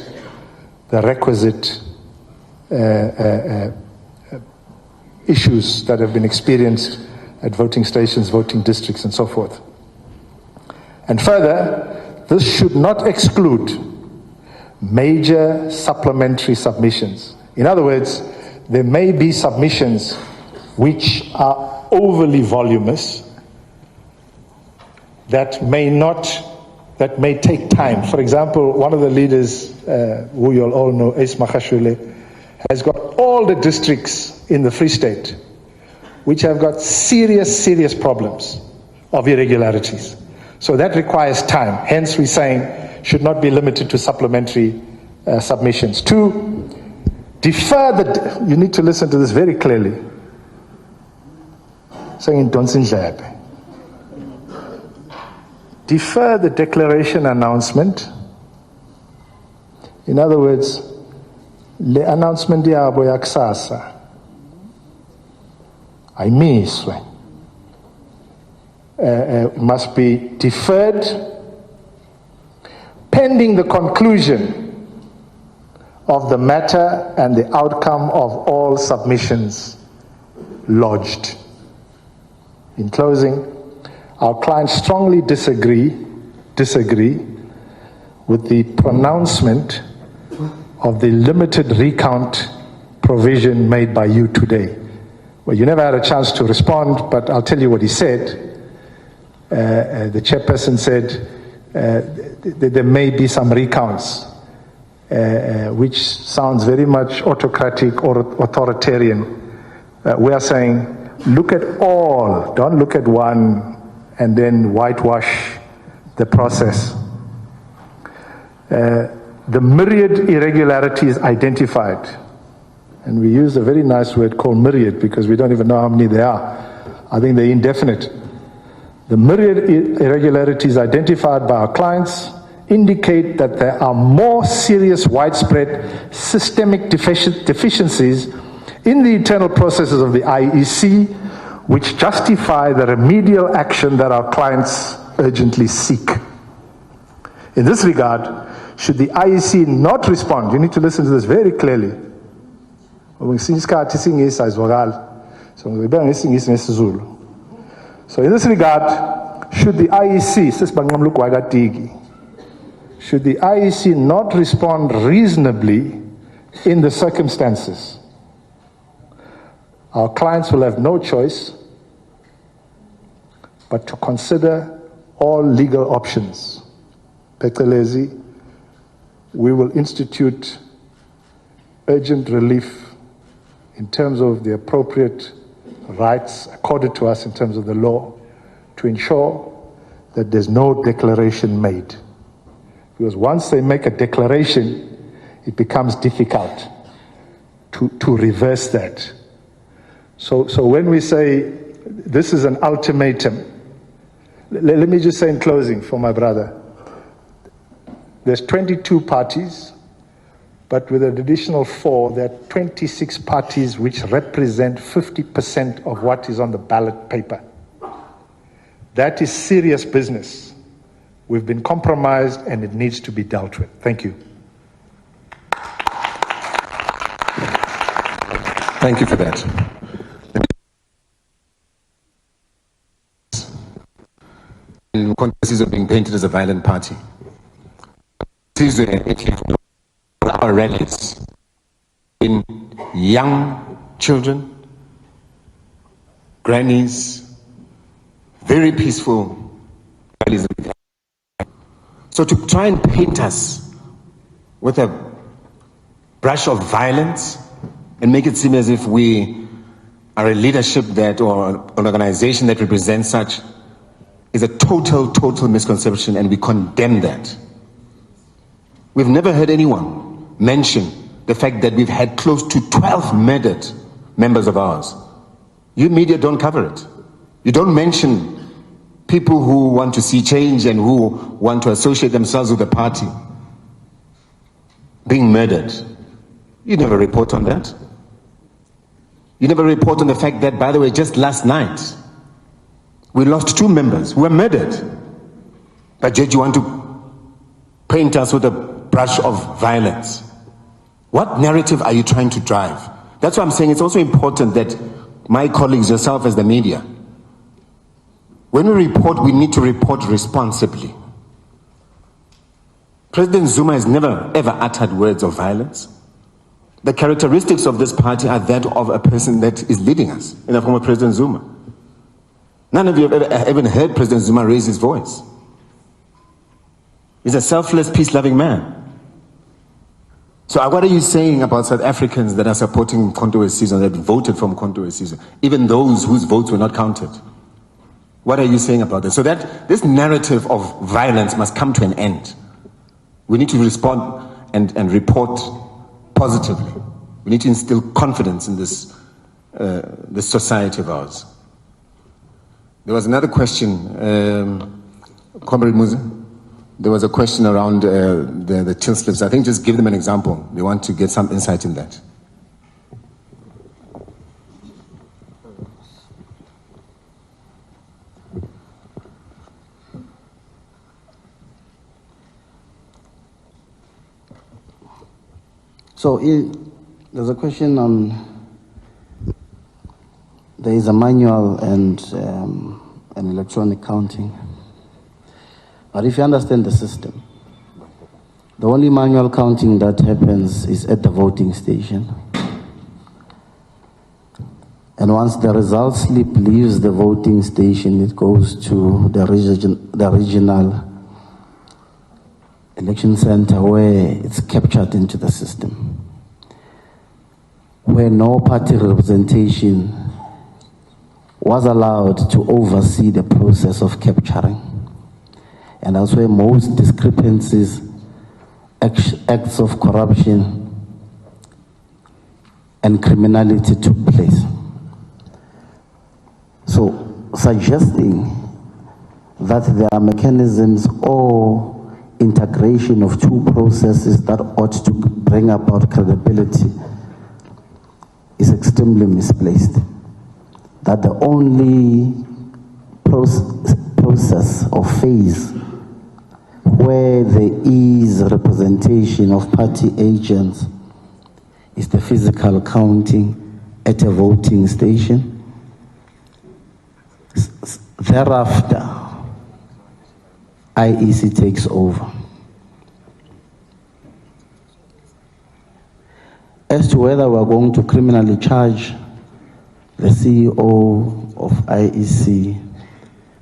the requisite issues that have been experienced at voting stations, voting districts, and so forth. And further, this should not exclude major supplementary submissions. In other words, there may be submissions which are overly voluminous that may take time. For example, one of the leaders, who you all know, Ace Makashule, has got all the districts in the Free State which have got serious problems of irregularities. So that requires time. Hence we're saying should not be limited to supplementary submissions. 2, defer you need to listen to this very clearly. Saying defer the declaration announcement. In other words, the announcement yabo yakusasa ayimiswe, must be deferred pending the conclusion of the matter and the outcome of all submissions lodged. In closing, our clients strongly disagree with the pronouncement of the limited recount provision made by you today. Well, you never had a chance to respond, but I'll tell you what he said. The chairperson said that there may be some recounts, which sounds very much autocratic or authoritarian. We are saying, look at all, don't look at one and then whitewash the process. The myriad irregularities identified, and we use a very nice word called myriad because we don't even know how many there are. I think they're indefinite. The myriad irregularities identified by our clients indicate that there are more serious, widespread, systemic deficiencies in the internal processes of the IEC, which justify the remedial action that our clients urgently seek. In this regard, should the IEC not respond, you need to listen to this very clearly. So in this regard, should the IEC not respond reasonably in the circumstances, our clients will have no choice but to consider all legal options. Pekelezi, we will institute urgent relief in terms of the appropriate rights accorded to us in terms of the law to ensure that there's no declaration made. Because once they make a declaration, it becomes difficult to reverse that. So when we say this is an ultimatum, let me just say in closing for my brother, there's 22 parties, but with an additional 4, there are 26 parties which represent 50% of what is on the ballot paper. That is serious business. We've been compromised and it needs to be dealt with. Thank you. Thank you for that. uMkhonto weSizwe being painted as a violent party. SIZwe, our rallies in young children, grannies, very peaceful rallies. So to try and paint us with a brush of violence and make it seem as if we are a leadership that or an organization that represents such is a total misconception, and we condemn that. We've never heard anyone mention the fact that we've had close to 12 murdered members of ours. You media don't cover it. You don't mention people who want to see change and who want to associate themselves with the party being murdered. You never report on that. You never report on the fact that, by the way, just last night, we lost 2 members who were murdered. But yet you want to paint us with a brush of violence. What narrative are you trying to drive? That's why I'm saying it's also important that my colleagues, yourself as the media, when we report, we need to report responsibly. President Zuma has never ever uttered words of violence. The characteristics of this party are that of a person that is leading us, in the form of President Zuma. None of you have ever heard President Zuma raise his voice. He's a selfless, peace-loving man. So what are you saying about South Africans that are supporting uMkhonto weSizwe, that voted for uMkhonto weSizwe, even those whose votes were not counted? What are you saying about this? So that this narrative of violence must come to an end. We need to respond and report positively. We need to instill confidence in this society of ours. There was another question, Comrade Muzi. There was a question around the till slips. I think just give them an example. They want to get some insight in that. So there's a question on, there is a manual and an electronic counting. But if you understand the system, the only manual counting that happens is at the voting station. And once the result slip leaves the voting station, it goes to the regional election center where it's captured into the system, where no party representation was allowed to oversee the process of capturing. And that's where most discrepancies, acts of corruption, and criminality took place. So, suggesting that there are mechanisms or integration of two processes that ought to bring about credibility is extremely misplaced. That the only process or phase where there is representation of party agents is the physical counting at a voting station. Thereafter, IEC takes over. As to whether we're going to criminally charge the CEO of IEC,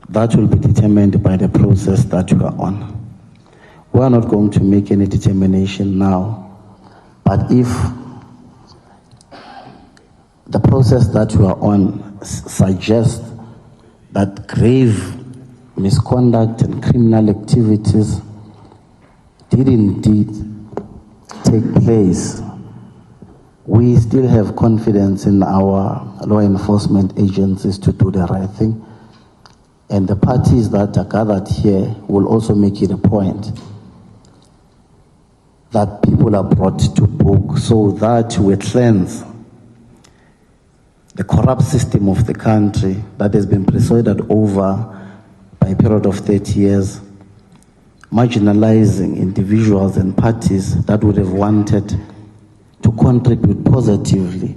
that will be determined by the process that we are on. We are not going to make any determination now, but if the process that we are on suggests that grave misconduct and criminal activities did indeed take place, we still have confidence in our law enforcement agencies to do the right thing. And the parties that are gathered here will also make it a point that people are brought to book so that we cleanse the corrupt system of the country that has been presided over by a period of 30 years, marginalizing individuals and parties that would have wanted to contribute positively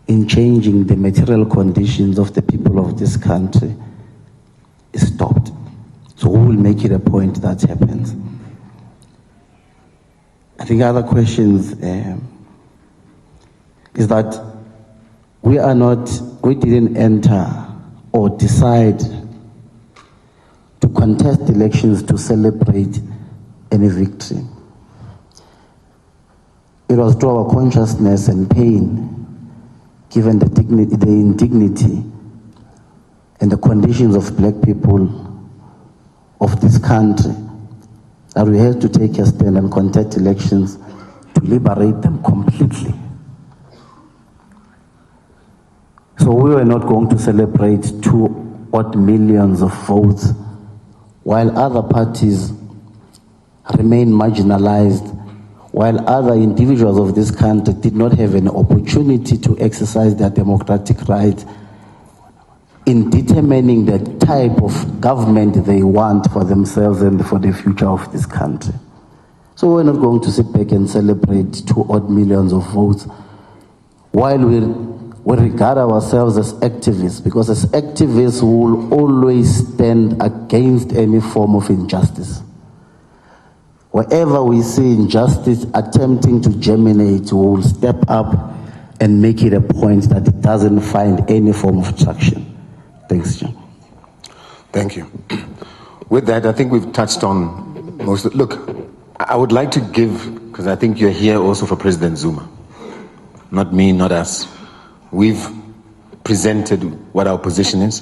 in changing the material conditions of the people of this country is stopped. So we will make it a point that happens. I think other questions is that we didn't enter or decide to contest elections to celebrate any victory. It was to our consciousness and pain, given the indignity and the conditions of black people of this country, that we had to take a stand and contest elections to liberate them completely. So we were not going to celebrate 2 odd millions of votes while other parties remain marginalized, while other individuals of this country did not have an opportunity to exercise their democratic rights in determining the type of government they want for themselves and for the future of this country. So we're not going to sit back and celebrate 2 odd millions of votes while we regard ourselves as activists, because as activists we will always stand against any form of injustice. Wherever we see injustice attempting to germinate, we will step up and make it a point that it doesn't find any form of traction. Thanks, John. Thank you. With that, I think we've touched on most of it. Look, I would like to give, because I think you're here also for President Zuma. Not me, not us. We've presented what our position is,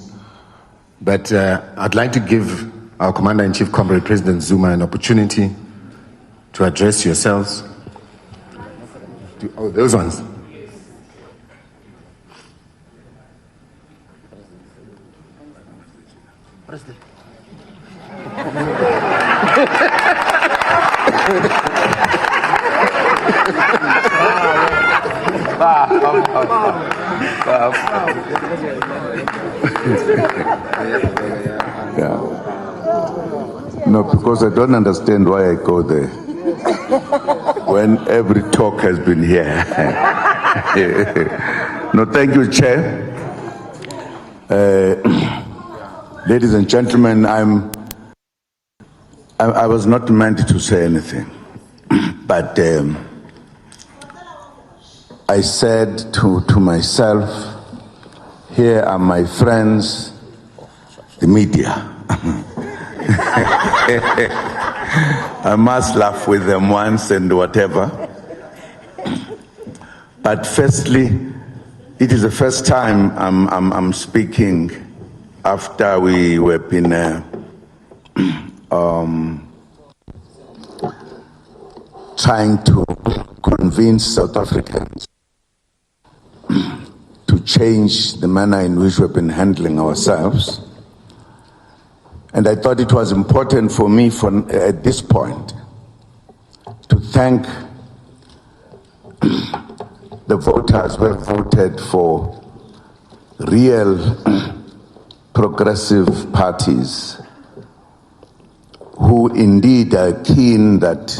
but I'd like to give our Commander-in-Chief, Comrade President Zuma, an opportunity to address yourselves. Oh, those ones. President. No, because I don't understand why I go there when every talk has been here. No, thank you, Chair. Ladies and gentlemen, I was not meant to say anything, but I said to myself, Here are my friends, the media. I must laugh with them once and whatever. But firstly, it is the first time I'm speaking after we were been trying to convince South Africans to change the manner in which we've been handling ourselves. And I thought it was important for me at this point to thank the voters who have voted for real progressive parties who indeed are keen that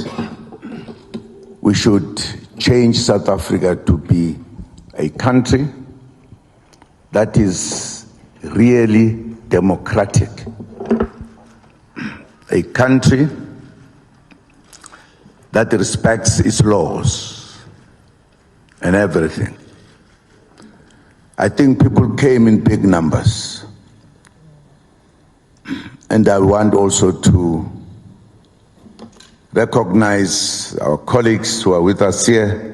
we should change South Africa to be a country that is really democratic, a country that respects its laws and everything. I think people came in big numbers. And I want also to recognize our colleagues who are with us here,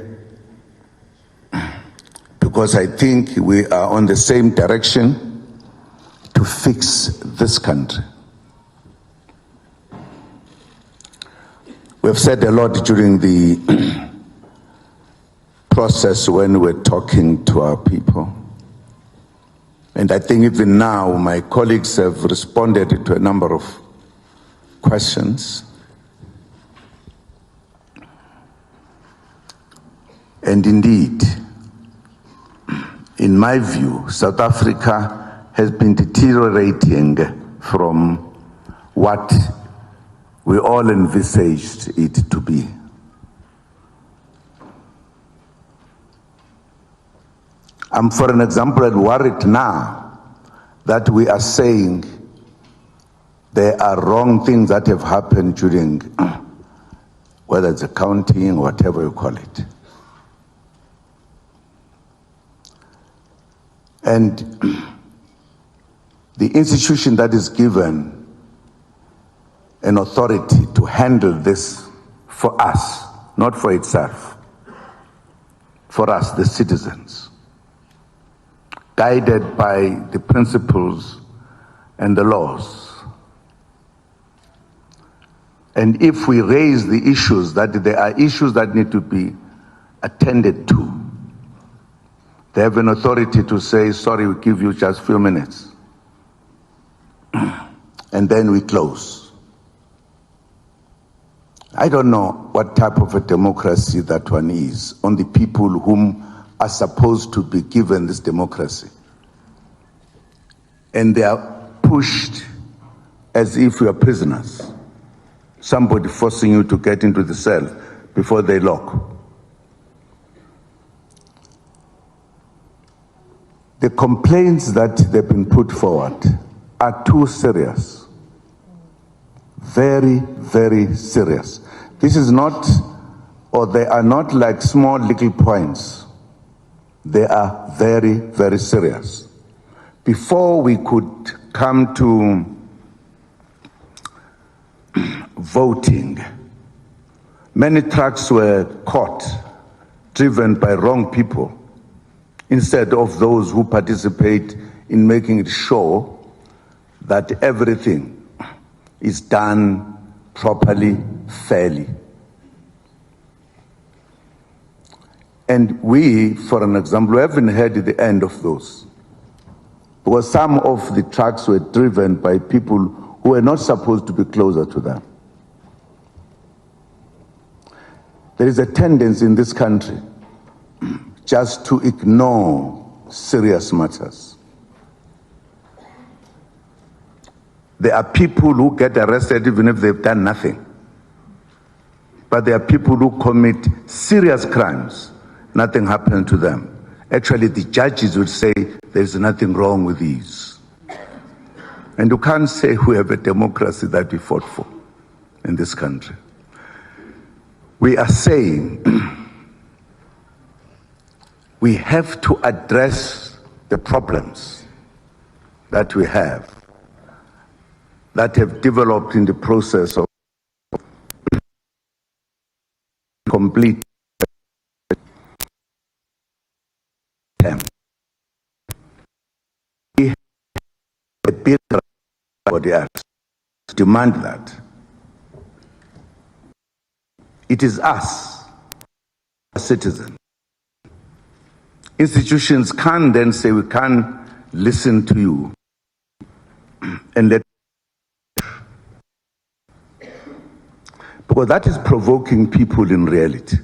because I think we are on the same direction to fix this country. We've said a lot during the process when we're talking to our people. And I think even now my colleagues have responded to a number of questions. And indeed, in my view, South Africa has been deteriorating from what we all envisaged it to be. For an example, I'm worried now that we are saying there are wrong things that have happened during, whether it's accounting or whatever you call it. And the institution that is given an authority to handle this for us, not for itself, for us, the citizens, guided by the principles and the laws. And if we raise the issues, that there are issues that need to be attended to, they have an authority to say, sorry, we give you just a few minutes. And then we close. I don't know what type of a democracy that one is on the people whom are supposed to be given this democracy. And they are pushed as if we are prisoners. Somebody forcing you to get into the cell before they lock. The complaints that they've been put forward are too serious. Very, very serious. This is not, or they are not like small little points. They are very, very serious. Before we could come to voting, many trucks were caught, driven by wrong people, instead of those who participate in making it sure that everything is done properly, fairly. And we, for an example, haven't heard the end of those. Because some of the trucks were driven by people who were not supposed to be closer to them. There is a tendency in this country just to ignore serious matters. There are people who get arrested even if they've done nothing. But there are people who commit serious crimes, nothing happened to them. Actually, the judges would say there's nothing wrong with these. And you can't say we have a democracy that we fought for in this country. We are saying we have to address the problems that we have, that have developed in the process of complete a big body acts demand that. It is us, citizens. Institutions can't then say we can't listen to you and let, because that is provoking people in reality.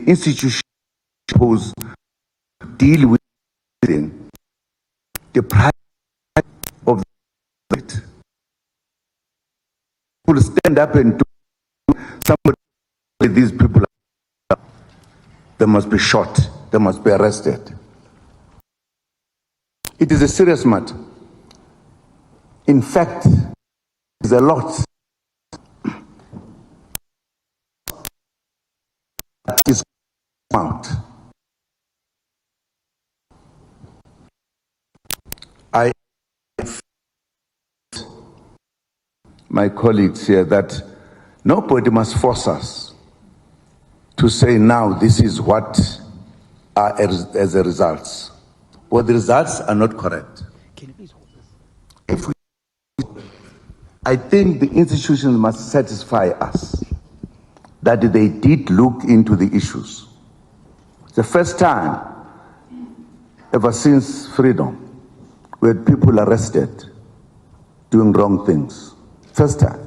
Institutions suppose to deal with the pride of it. People stand up and do somebody, these people, they must be shot, they must be arrested. It is a serious matter. In fact, there's a lot that is out. I, my colleagues here, that nobody must force us to say now this is what are as a results. Well, the results are not correct. If we, I think the institutions must satisfy us that they did look into the issues. It's the first time ever since freedom we had people arrested doing wrong things. First time.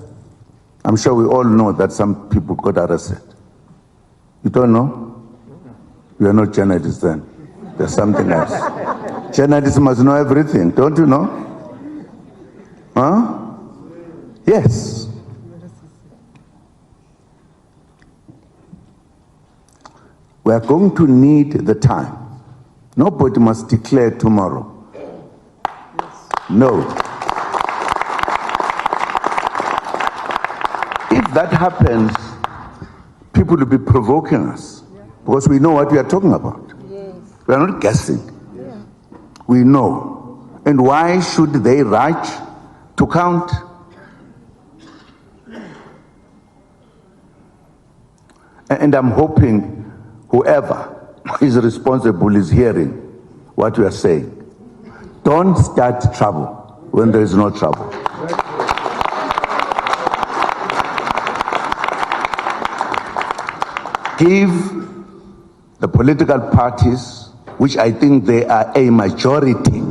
I'm sure we all know that some people got arrested. You don't know? You are not journalists then. There's something else. Journalists must know everything, don't you know? Huh? Yes. We are going to need the time. Nobody must declare tomorrow. No. If that happens, people will be provoking us because we know what we are talking about. We are not guessing. We know. And why should they rush to count? And I'm hoping whoever is responsible is hearing what we are saying. Don't start trouble when there is no trouble. Give the political parties, which I think they are a majority,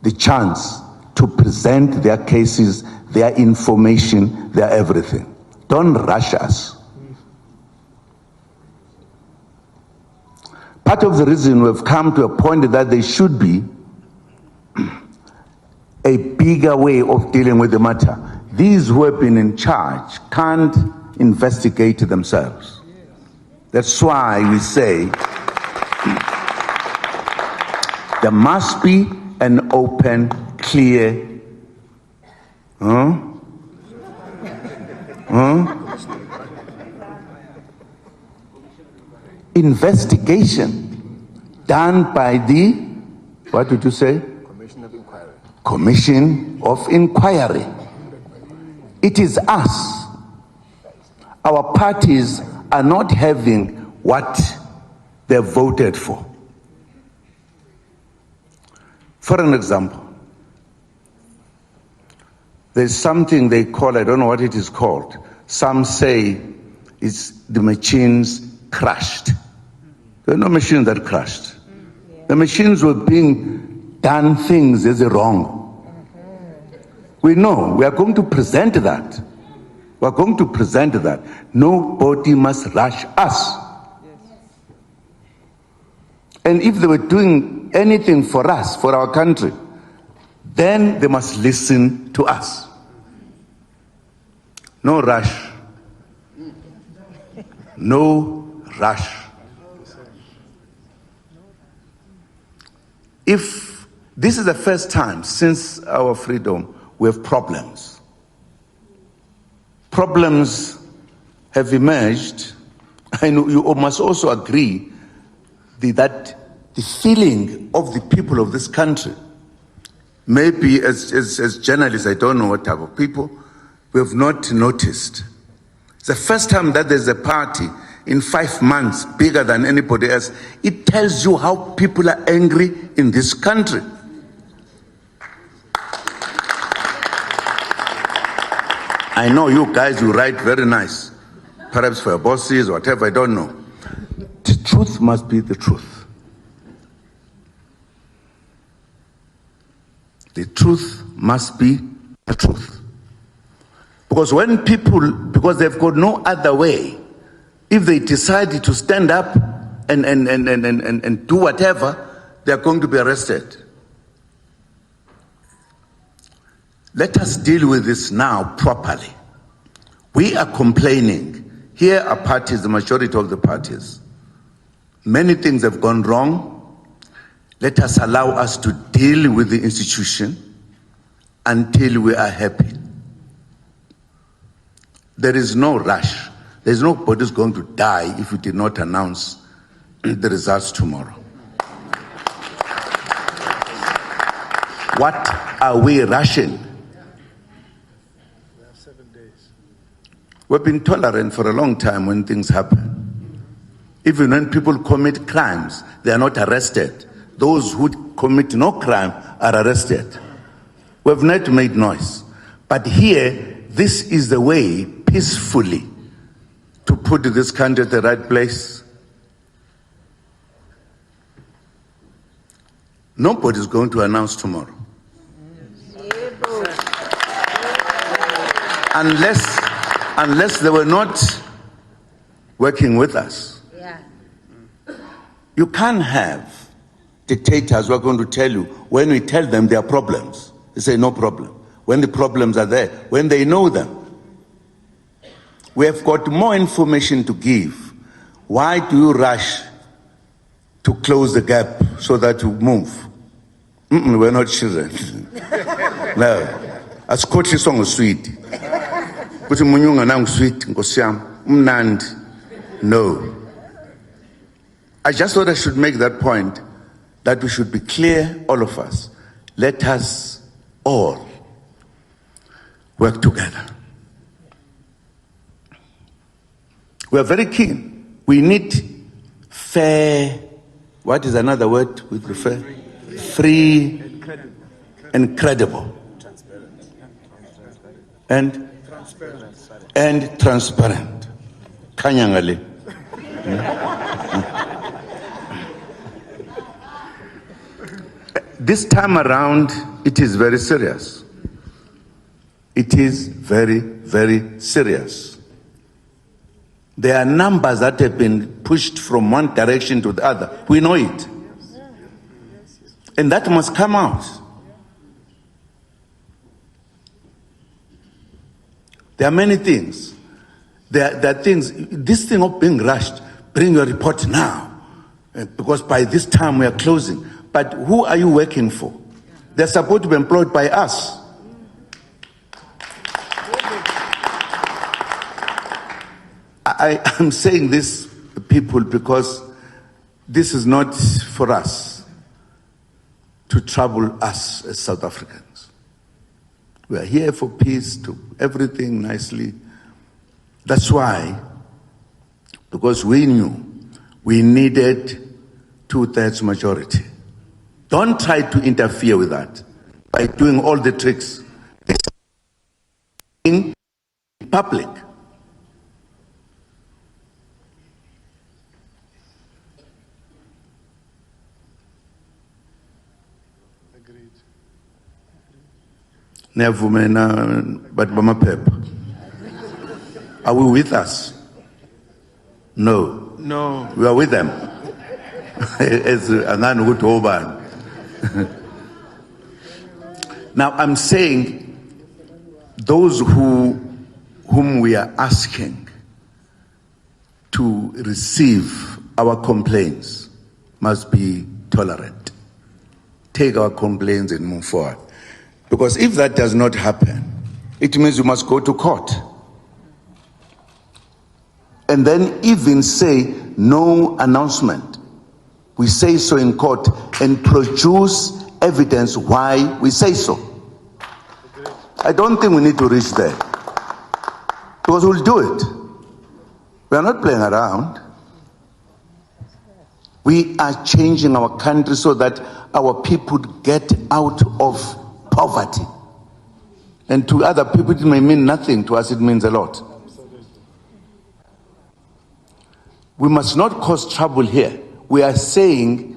the chance to present their cases, their information, their everything. Don't rush us. Part of the reason we've come to a point that there should be a bigger way of dealing with the matter. These who have been in charge can't investigate themselves. That's why we say there must be an open, clear, investigation done by the, what did you say? Commission of Inquiry. Commission of Inquiry. It is us. Our parties are not having what they voted for. For an example, there's something they call, I don't know what it is called. Some say it's the machines crashed. There are no machines that crashed. The machines were being done things as wrong. We know, we are going to present that. We are going to present that. Nobody must rush us. And if they were doing anything for us, for our country, then they must listen to us. No rush. No rush. If this is the first time since our freedom we have problems. Problems have emerged, and you must also agree the feeling of the people of this country. Maybe as journalists, I don't know what type of people, we have not noticed. It's the first time that there's a party in 5 months bigger than anybody else. It tells you how people are angry in this country. I know you guys, you write very nice, perhaps for your bosses or whatever, I don't know. The truth must be the truth. The truth must be the truth. Because when people, because they've got no other way, if they decide to stand up and do whatever, they're going to be arrested. Let us deal with this now properly. We are complaining. Here are parties, the majority of the parties. Many things have gone wrong. Let us allow us to deal with the institution until we are happy. There is no rush. There's nobody who's going to die if we did not announce the results tomorrow. What are we rushing? We've been tolerant for a long time when things happen. Even when people commit crimes, they are not arrested. Those who commit no crime are arrested. We've not made noise. But here, this is the way, peacefully, to put this country at the right place. Nobody's going to announce tomorrow. Unless they were not working with us. You can't have dictators who are going to tell you, when we tell them there are problems, they say no problem. When the problems are there, when they know them. We have got more information to give. Why do you rush to close the gap so that you move? We're not children. No. As coach song is sweet. No. I just thought I should make that point, that we should be clear, all of us. Let us all work together. We are very keen. We need fair, what is another word we prefer? Free and credible. And transparent. Kanyangali. This time around, it is very serious. It is very, very serious. There are numbers that have been pushed from one direction to the other. We know it. And that must come out. There are many things. There are things, this thing of being rushed, bring your report now. Because by this time we are closing. But who are you working for? They're supposed to be employed by us. I am saying this, people, because this is not for us to trouble us as South Africans. We are here for peace, to everything nicely. That's why, because we knew we needed 2/3 majority. Don't try to interfere with that by doing all the tricks in public. Are we with us? No. No. We are with them. Now I'm saying those whom we are asking to receive our complaints must be tolerant. Take our complaints and move forward. Because if that does not happen, it means you must go to court. And then even say no announcement. we say so in court and produce evidence why we say so. I don't think we need to reach there, because we'll do it. We are not playing around. We are changing our country so that our people get out of poverty. And to other people it may mean nothing, to us it means a lot. We must not cause trouble here. We are saying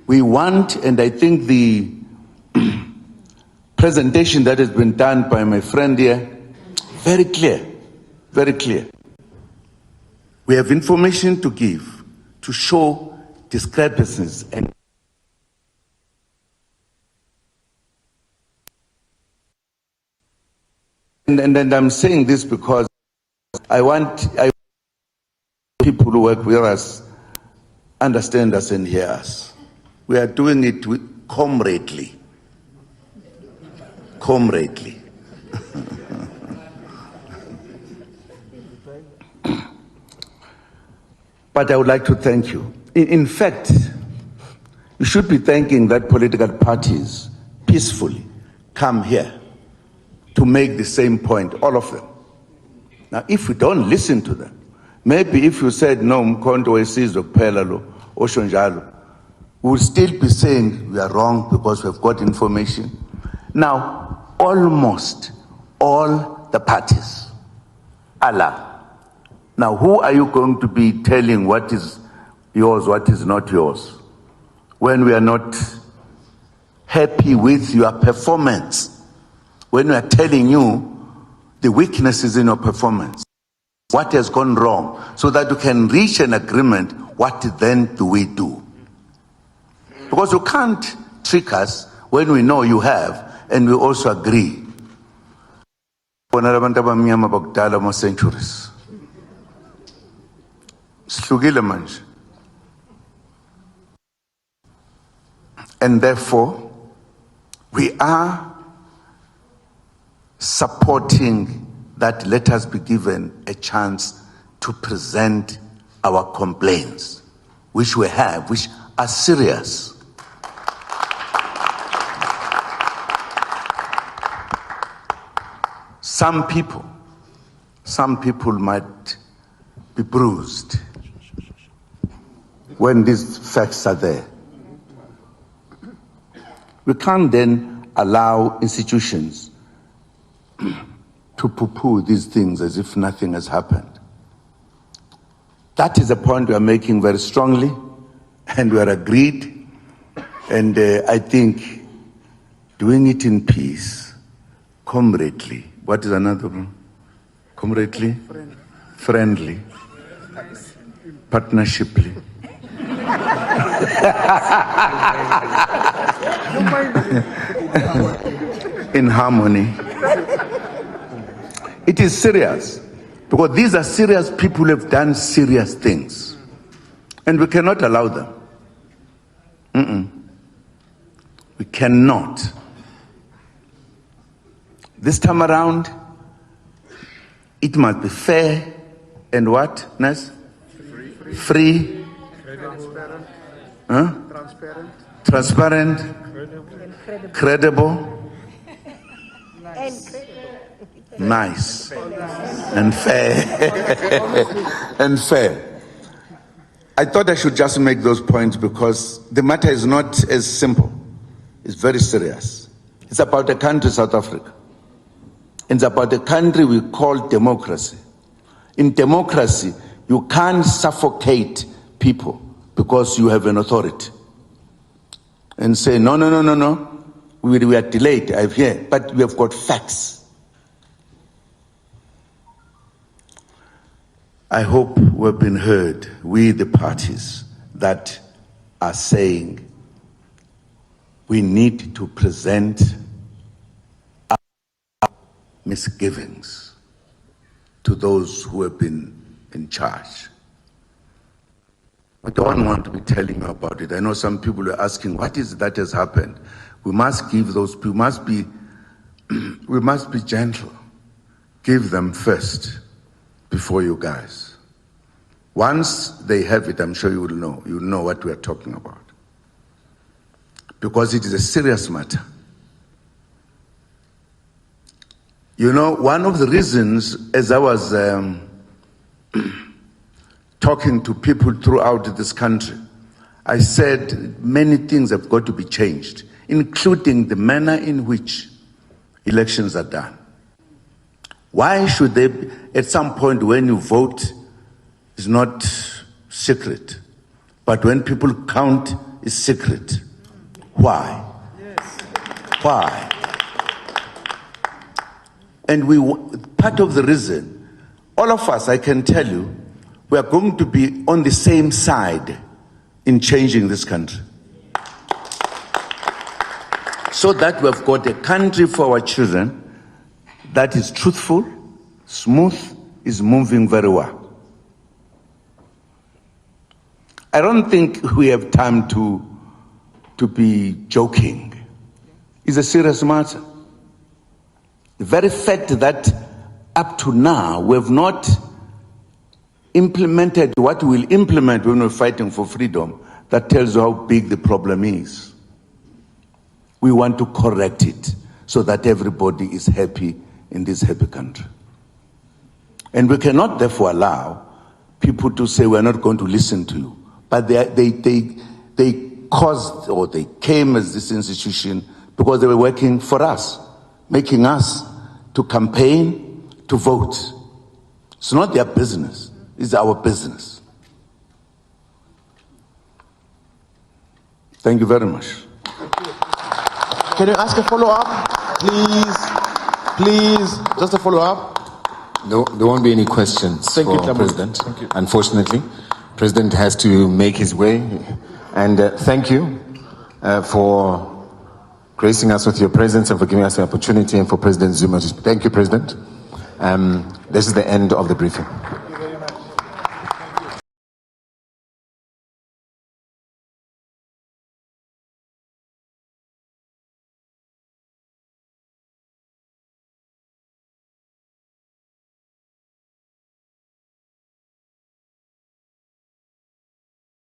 we want, and I think the presentation that has been done by my friend here, very clear, very clear. We have information to give, to show discrepancies and I'm saying this because I want people who work with us understand us and hear us. We are doing it comradely. Comradely. But I would like to thank you. In fact, you should be thanking that political parties peacefully come here to make the same point, all of them. Now, if we don't listen to them, maybe if you said, no, uMkhonto weSizwe kuphela lo, osho njalo, we will still be saying we are wrong because we've got information. Now, almost all the parties are allowed. Now, who are you going to be telling what is yours, what is not yours, when we are not happy with your performance? When we are telling you the weaknesses in your performance, what has gone wrong, so that you can reach an agreement, what then do we do? Because you can't trick us when we know you have, and we also agree. More centuries. And therefore, we are supporting that let us be given a chance to present our complaints, which we have, which are serious. Some people might be bruised when these facts are there. We can't then allow institutions to poo-poo these things as if nothing has happened. That is a point we are making very strongly, and we are agreed. And I think doing it in peace, comradely. What is another one? Comradely? Friendly. Partnershiply. In harmony. It is serious, because these are serious people who have done serious things, and we cannot allow them. We cannot. This time around, it must be fair and what, Nes? Free. Transparent. Credible. Nice and fair. And fair. I thought I should just make those points because the matter is not as simple. It's very serious. It's about a country, South Africa. It's about a country we call democracy. In democracy, you can't suffocate people because you have an authority and say, no, we are delayed, I've heard, but we have got facts. I hope we've been heard, we the parties that are saying we need to present our misgivings to those who have been in charge. I don't want to be telling you about it. I know some people are asking, what is it that has happened? We must give those people, we must be gentle. Give them first before you guys. Once they have it, I'm sure you will know. You will know what we are talking about. Because it is a serious matter. You know, one of the reasons, as I was talking to people throughout this country, I said many things have got to be changed, including the manner in which elections are done. Why should they, at some point when you vote, it's not secret, but when people count, it's secret. Why? Why? And part of the reason, all of us, I can tell you, we are going to be on the same side in changing this country. So that we've got a country for our children that is truthful, smooth, is moving very well. I don't think we have time to be joking. It's a serious matter. The very fact that up to now we have not implemented what we'll implement when we're fighting for freedom, that tells you how big the problem is. We want to correct it so that everybody is happy in this happy country. And we cannot therefore allow people to say we're not going to listen to you. But they caused, or they came as this institution because they were working for us, making us to campaign, to vote. It's not their business, it's our business. Thank you very much. Can you ask a follow-up? Please, just a follow-up. No, there won't be any questions Thank you, for President. Thank you. Unfortunately, President has to make his way. And thank you for gracing us with your presence and for giving us the opportunity, and for President Zuma to speak. Thank you, President. This is the end of the briefing.